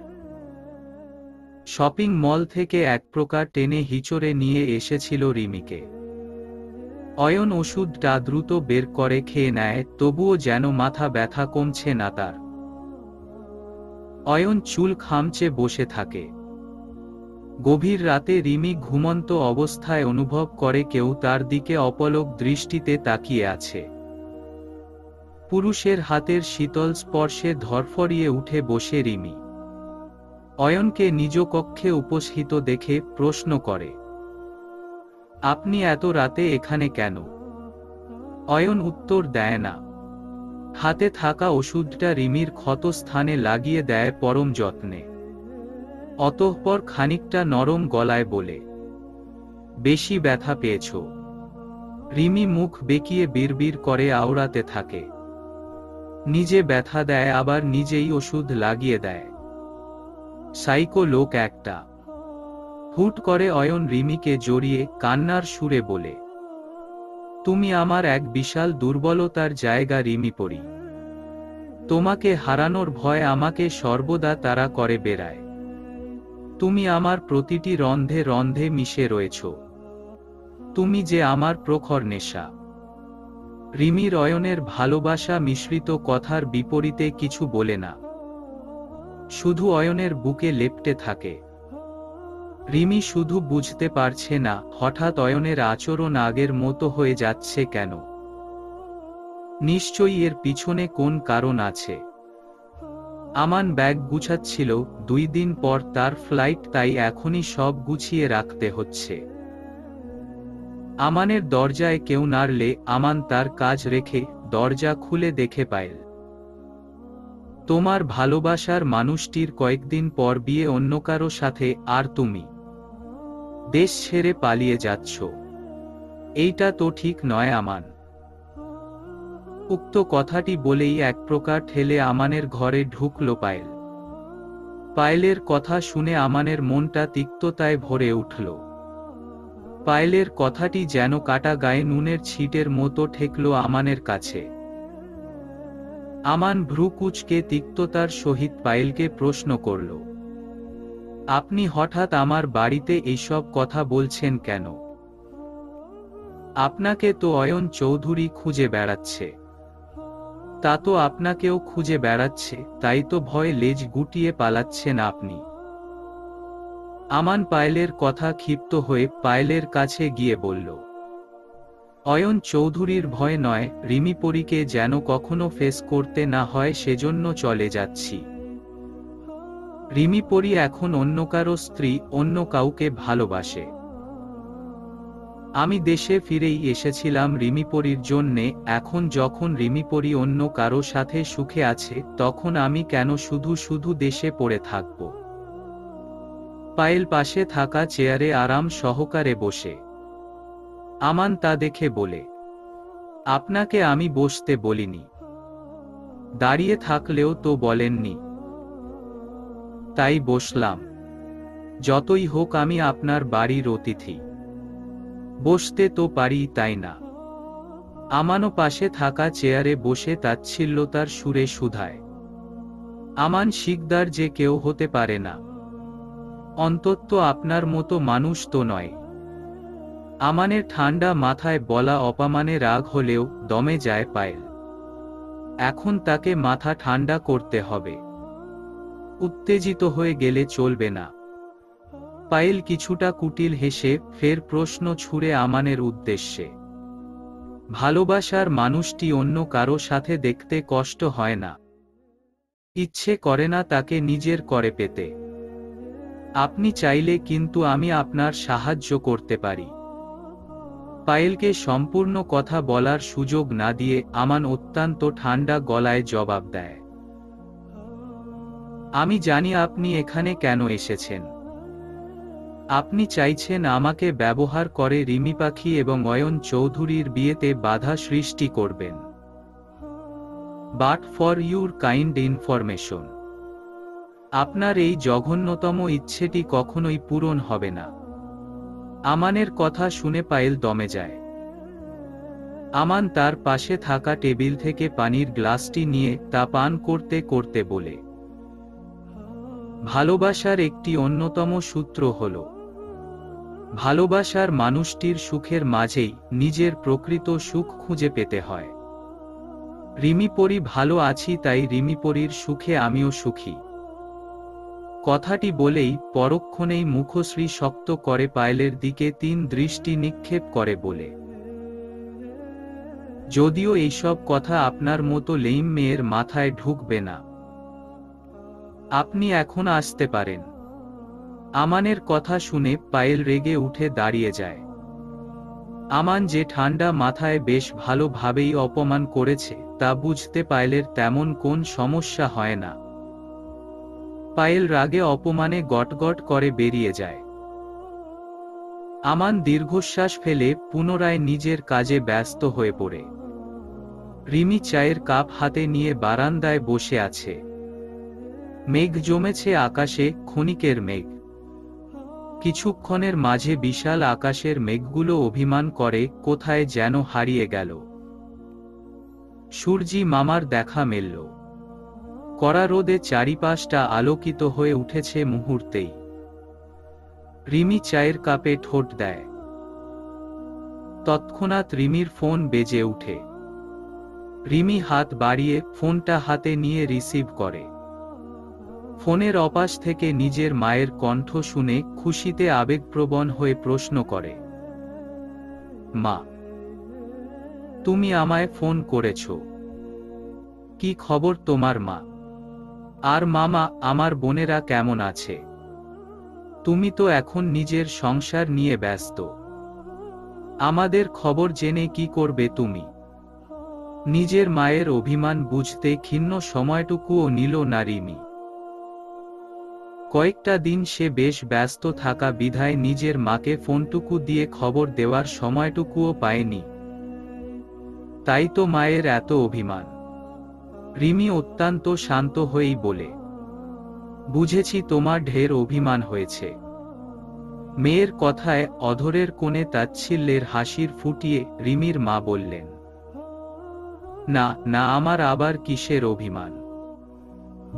শপিং মল থেকে এক প্রকার টেনে হিচড়ে নিয়ে এসেছিল রিমিকে। অয়ন ওষুধটা দ্রুত বের করে খেয়ে নেয়, তবুও যেন মাথা ব্যথা কমছে না তার। অয়ন চুল খামচে বসে থাকে। গভীর রাতে রিমি ঘুমন্ত অবস্থায় অনুভব করে কেউ তার দিকে অপলক দৃষ্টিতে তাকিয়ে আছে। পুরুষের হাতের শীতল স্পর্শে ধরফরিয়ে উঠে বসে রিমি। অয়নকে নিজ কক্ষে উপস্থিত দেখে প্রশ্ন করে, আপনি এত রাতে এখানে কেন? অয়ন উত্তর দেয় না। হাতে থাকা ওষুধটা রিমির ক্ষত স্থানে লাগিয়ে দেয় পরম যত্নে। অতঃপর খানিকটা নরম গলায় বলে, বেশি ব্যথা পেয়েছ? রিমি মুখ বেঁকিয়ে বিড়বিড় করে আওড়াতে থাকে। নিজে ব্যথা দেয় আবার নিজেই ওষুধ লাগিয়ে দেয়। সাইকো লোক একটা। হুট করে অয়ন রিমিকে জড়িয়ে কান্নার সুরে বলে, তুমি আমার এক বিশাল দুর্বলতার জায়গা রিমিপরি। তোমাকে হারানোর ভয় আমাকে সর্বদা তাড়া করে বেড়ায়। তুমি আমার প্রতিটি রন্ধে রন্ধে মিশে রয়েছ। তুমি যে আমার প্রখর নেশা। রিমির অয়নের ভালোবাসা মিশ্রিত কথার বিপরীতে কিছু বলে না, শুধু অয়নের বুকে লেপ্টে থাকে। রিমি শুধু বুঝতে পারছে না হঠাৎ অয়নের আচরণ আগের মতো হয়ে যাচ্ছে কেন। নিশ্চয়ই এর পিছনে কোন কারণ আছে। আমান ব্যাগ গুছাচ্ছিল, 2 দিন পর তার ফ্লাইট, তাই এখনই সব গুছিয়ে রাখতে হচ্ছে। আমানের দরজায় কেউ নাড়লে আমান তার কাজ রেখে দরজা খুলে দেখে পায়েল। তোমার ভালোবাসার মানুষটির কয়েকদিন পর বিয়ে অন্য কারো সাথে, আর তুমি দেশ ছেড়ে পালিয়ে যাচ্ছ। এইটা তো ঠিক নয় আমান। উক্ত কথাটি বলেই এক প্রকার ঠেলে আমানের ঘরে ঢুকল পায়েল। পায়েলের কথা শুনে আমানের মনটা তিক্ততায় ভরে উঠল। পায়েলের কথাটি যেন কাটা গায়ে নুনের ছিটের মতো ঠেকল আমানের কাছে। আমান ভ্রু কুঁচকে তিক্ততার সহিত পায়েলকে প্রশ্ন করল, আপনি হঠাৎ আমার বাড়িতে এইসব কথা বলছেন কেন? আপনাকে তো অয়ন চৌধুরী খুঁজে বেড়াচ্ছে। তা তো আপনাকেও খুঁজে বেড়াচ্ছে, তাই তো ভয়ে লেজ গুটিয়ে পালাচ্ছেন আপনি। আমান পায়েলের কথা ক্ষিপ্ত হয়ে পায়েলের কাছে গিয়ে বলল, অয়ন চৌধুরীর ভয় নয়, রিমিপরিকে যেন কখনো ফেস করতে না হয় সেজন্য চলে যাচ্ছি। রিমিপরি এখন অন্য কারো স্ত্রী, অন্য কাউকে ভালোবাসে। আমি দেশে ফিরেই এসেছিলাম রিমিপরির জন্যে, এখন যখন রিমিপরি অন্য কারো সাথে সুখে আছে তখন আমি কেন শুধু শুধু দেশে পড়ে থাকব? পায়েল পাশে থাকা চেয়ারে আরাম সহকারে বসে। আমান তা দেখে বলে, আপনাকে আমি বসতে বলিনি। দাঁড়িয়ে থাকলেও তো বলেননি। তাই বসলাম। যতই হোক আমি আপনার বাড়ির অতিথি। বসতে তো পারি, তাই না? আমানও পাশে থাকা চেয়ারে বসে তাচ্ছিল্যতার সুরে শুধায়, আমান শিকদার যে কেউ হতে পারে না। অন্তত আপনার মতো মানুষ তো নয়। আমানের ঠান্ডা মাথায় বলা অপমানে রাগ হলেও দমে যায় পায়েল। এখন তাকে মাথা ঠান্ডা করতে হবে। উত্তেজিত হয়ে গেলে চলবে না। পায়েল কিছুটা কুটিল হেসে ফের প্রশ্ন ছুড়ে আমানের উদ্দেশ্যে, ভালোবাসার মানুষটি অন্য কারো সাথে দেখতে কষ্ট হয় না? ইচ্ছে করে না তাকে নিজের করে পেতে? আপনি চাইলে কিন্তু আমি আপনার সাহায্য করতে পারি। পায়েলকে সম্পূর্ণ কথা বলার সুযোগ না দিয়ে আমান অত্যন্ত ঠান্ডা গলায় জবাব দেয়, আমি জানি আপনি এখানে কেন এসেছেন। আপনি চাইছেন আমাকে ব্যবহার করে রিমি পাখি এবং অয়ন চৌধুরীর বিয়েতে বাধা সৃষ্টি করবেন। But for your kind information, আপনার এই জঘন্যতম ইচ্ছেটি কখনোই পূরণ হবে না। আমানের কথা শুনে পায়েল দমে যায়। আমান তার পাশে থাকা টেবিল থেকে পানির গ্লাসটি নিয়ে তা পান করতে করতে বলে, ভালোবাসার একটি অন্যতম সূত্র হল, ভালোবাসার মানুষটির সুখের মাঝেই নিজের প্রকৃত সুখ খুঁজে পেতে হয়। রিমিপরি ভালো আছি, তাই রিমিপরির সুখে আমিও সুখী। কথাটি বলেই পরক্ষণেই মুখশ্রী শক্ত করে পায়েলের দিকে 3 দৃষ্টি নিক্ষেপ করে বলে, যদিও এইসব কথা আপনার মতো লেইম মেয়ের মাথায় ঢুকবে না। আপনি এখন আসতে পারেন। আমানের কথা শুনে পায়েল রেগে উঠে দাঁড়িয়ে যায়। আমান যে ঠান্ডা মাথায় বেশ ভালোভাবেই অপমান করেছে তা বুঝতে পায়েলের তেমন কোন সমস্যা হয় না। পায়েল রাগে অপমানে গটগট করে বেরিয়ে যায়। আমান দীর্ঘশ্বাস ফেলে পুনরায় নিজের কাজে ব্যস্ত হয়ে পড়ে। রিমি চায়ের কাপ হাতে নিয়ে বারান্দায় বসে আছে। মেঘ জমেছে আকাশে, ক্ষণিকের মেঘ। কিছুক্ষণের মাঝে বিশাল আকাশের মেঘগুলো অভিমান করে কোথায় যেন হারিয়ে গেল। সূর্যি মামার দেখা মেলল। কড়া রোদে চারিপাশটা আলোকিত হয়ে উঠেছে মুহূর্তেই। রিমি চায়ের কাপে ঠোঁট দেয়। তৎক্ষণাৎ রিমির ফোন বেজে উঠে। রিমি হাত বাড়িয়ে ফোনটা হাতে নিয়ে রিসিভ করে। ফোনের অপাশ থেকে নিজের মায়ের কণ্ঠ শুনে খুশিতে আবেগপ্রবণ হয়ে প্রশ্ন করে, মা, তুমি আমায় ফোন করেছ? কি খবর তোমার মা? আর মামা, আমার বোনেরা কেমন আছে? তুমি তো এখন নিজের সংসার নিয়ে ব্যস্ত। আমাদের খবর জেনে কি করবে তুমি? নিজের মায়ের অভিমান বুঝতে ক্ষীণ সময়টুকুও নিল না রিমি। কয়েকটা দিন সে বেশ ব্যস্ত থাকা বিধায় নিজের মাকে ফোনটুকু দিয়ে খবর দেওয়ার সময়টুকুও পায়নি। তাই তো মায়ের এত অভিমান। রিমি অত্যন্ত শান্ত হয়েই বলে, বুঝেছি তোমার ঢের অভিমান হয়েছে। মেয়ের কথায় অধরের কোণে তাচ্ছিল্যের হাসির ফুটিয়ে রিমির মা বললেন, না না, আমার আবার কিসের অভিমান?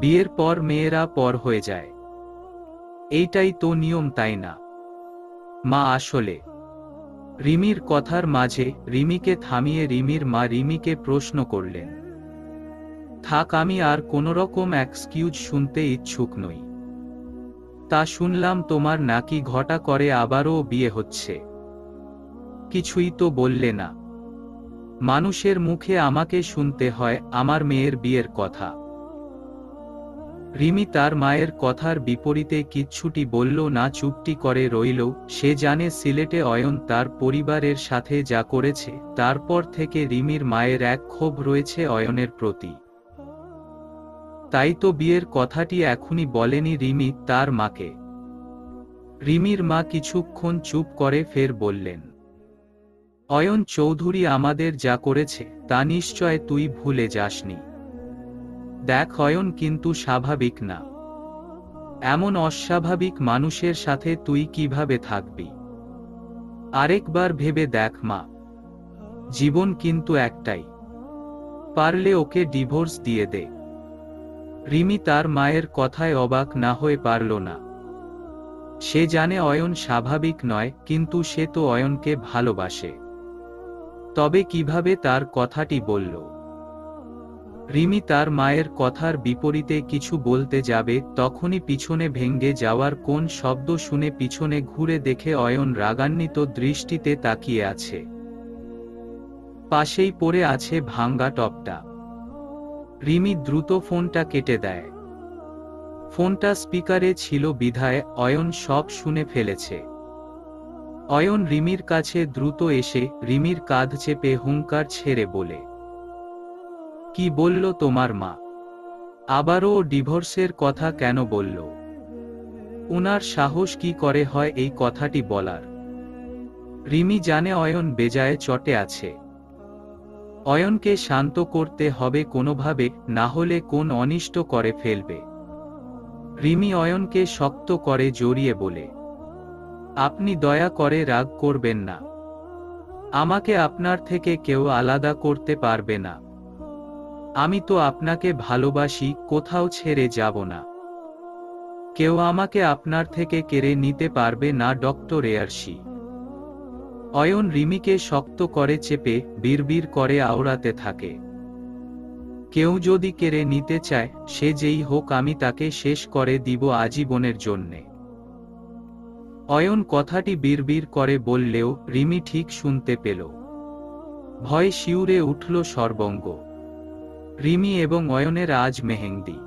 বিয়ের পর মেয়েরা পর হয়ে যায়, এইটাই তো নিয়ম, তাই না মা? আসলে রিমির কথার মাঝে রিমিকে থামিয়ে রিমির মা রিমিকে প্রশ্ন করলেন, থাক, আমি আর কোনোরকম এক্সকিউজ শুনতে ইচ্ছুক নই। তা শুনলাম তোমার নাকি ঘটা করে আবারও বিয়ে হচ্ছে। কিছুই তো বললে না। মানুষের মুখে আমাকে শুনতে হয় আমার মেয়ের বিয়ের কথা। রিমি তার মায়ের কথার বিপরীতে কিচ্ছুটি বলল না, চুপটি করে রইল। সে জানে সিলেটে অয়ন তার পরিবারের সাথে যা করেছে তারপর থেকে রিমির মায়ের এক ক্ষোভ রয়েছে অয়নের প্রতি। তাই তো বিয়ের কথাটি এখনই বলেনি রিমি তার মাকে। রিমির মা কিছুক্ষণ চুপ করে ফের বললেন, অয়ন চৌধুরী আমাদের যা করেছে তা নিশ্চয় তুই ভুলে যাসনি। দেখ, অয়ন কিন্তু স্বাভাবিক না। এমন অস্বাভাবিক মানুষের সাথে তুই কিভাবে থাকবি? আরেকবার ভেবে দেখ মা, জীবন কিন্তু একটাই। পারলে ওকে ডিভোর্স দিয়ে দে। রিমি তার মায়ের কথায় অবাক না হয়ে পারল না। সে জানে অয়ন স্বাভাবিক নয়, কিন্তু সে তো অয়নকে ভালোবাসে। তবে কিভাবে তার কথাটি বলল? রিমি তার মায়ের কথার বিপরীতে কিছু বলতে যাবে, তখনই পিছনে ভেঙে যাওয়ার কোন শব্দ শুনে পিছনে ঘুরে দেখে অয়ন রাগান্বিত দৃষ্টিতে তাকিয়ে আছে। পাশেই পড়ে আছে ভাঙ্গা টপটা। রিমি দ্রুত ফোনটা কেটে দেয়। ফোনটা স্পিকারে ছিল বিধায় অয়ন সব শুনে ফেলেছে। অয়ন রিমির কাছে দ্রুত এসে রিমির কাঁধ চেপে হুঙ্কার ছেড়ে বলে, কি বলল তোমার মা? আবারও ডিভোর্সের কথা কেন বলল? উনার সাহস কি করে হয় এই কথাটি বলার? রিমি জানে অয়ন বেজায় চটে আছে। অয়নকে শান্ত করতে হবে কোনোভাবে, না হলে কোন অনিষ্ট করে ফেলবে। রিমি অয়নকে শক্ত করে জড়িয়ে বলে, আপনি দয়া করে রাগ করবেন না। আমাকে আপনার থেকে কেউ আলাদা করতে পারবে না। আমি তো আপনাকে ভালোবাসি, কোথাও ছেড়ে যাব না। কেউ আমাকে আপনার থেকে কেড়ে নিতে পারবে না ডক্টর এয়ারশি। অয়ন রিমিকে শক্ত করে চেপে বিড়বিড় করে আওড়াতে থাকে, কেউ যদি কেড়ে নিতে চায়, সে যেই হোক, আমি তাকে শেষ করে দিব আজীবনের জন্যে। অয়ন কথাটি বিড়বিড় করে বললেও রিমি ঠিক শুনতে পেল। ভয় শিউরে উঠল সর্বঙ্গ। রিমি এবং অয়নের আজ মেহেন্দি।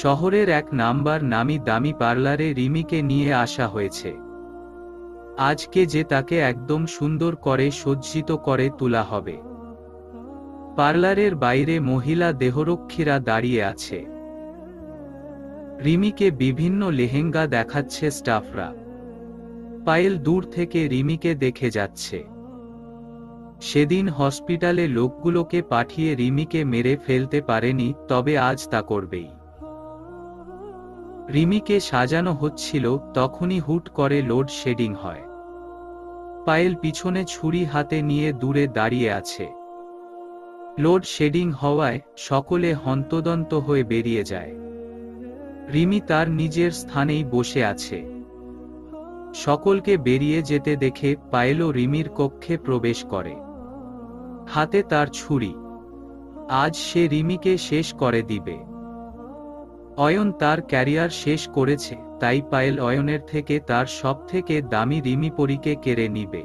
শহরের এক নাম্বার নামি দামি পার্লারে রিমিকে নিয়ে আসা হয়েছে। আজকে যে তাকে একদম সুন্দর করে সজ্জিত করে তোলা হবে। পার্লারের বাইরে মহিলা দেহরক্ষীরা দাঁড়িয়ে আছে। রিমিকে বিভিন্ন লেহেঙ্গা দেখাচ্ছে স্টাফরা। পায়েল দূর থেকে রিমিকে দেখে যাচ্ছে। সেদিন হসপিটালে লোকগুলোকে পাঠিয়ে রিমিকে মেরে ফেলতে পারেনি, তবে আজ তা করবেই। রিমিকে সাজানো হচ্ছিল, তখনই হুট করে লোডশেডিং হয়। পায়েল পিছনে ছুরি হাতে নিয়ে দূরে দাঁড়িয়ে আছে। লোডশেডিং হওয়ায় সকলে হন্তদন্ত হয়ে বেরিয়ে যায়। রিমি তার নিজের স্থানেই বসে আছে। সকলকে বেরিয়ে যেতে দেখে পায়েলও রিমির কক্ষে প্রবেশ করে। হাতে তার ছুরি। আজ সে রিমিকে শেষ করে দিবে। অয়ন তার ক্যারিয়ার শেষ করেছে, তাই পায়েল অয়নের থেকে তার সবথেকে দামি রিমি পরীকে কেড়ে নিবে।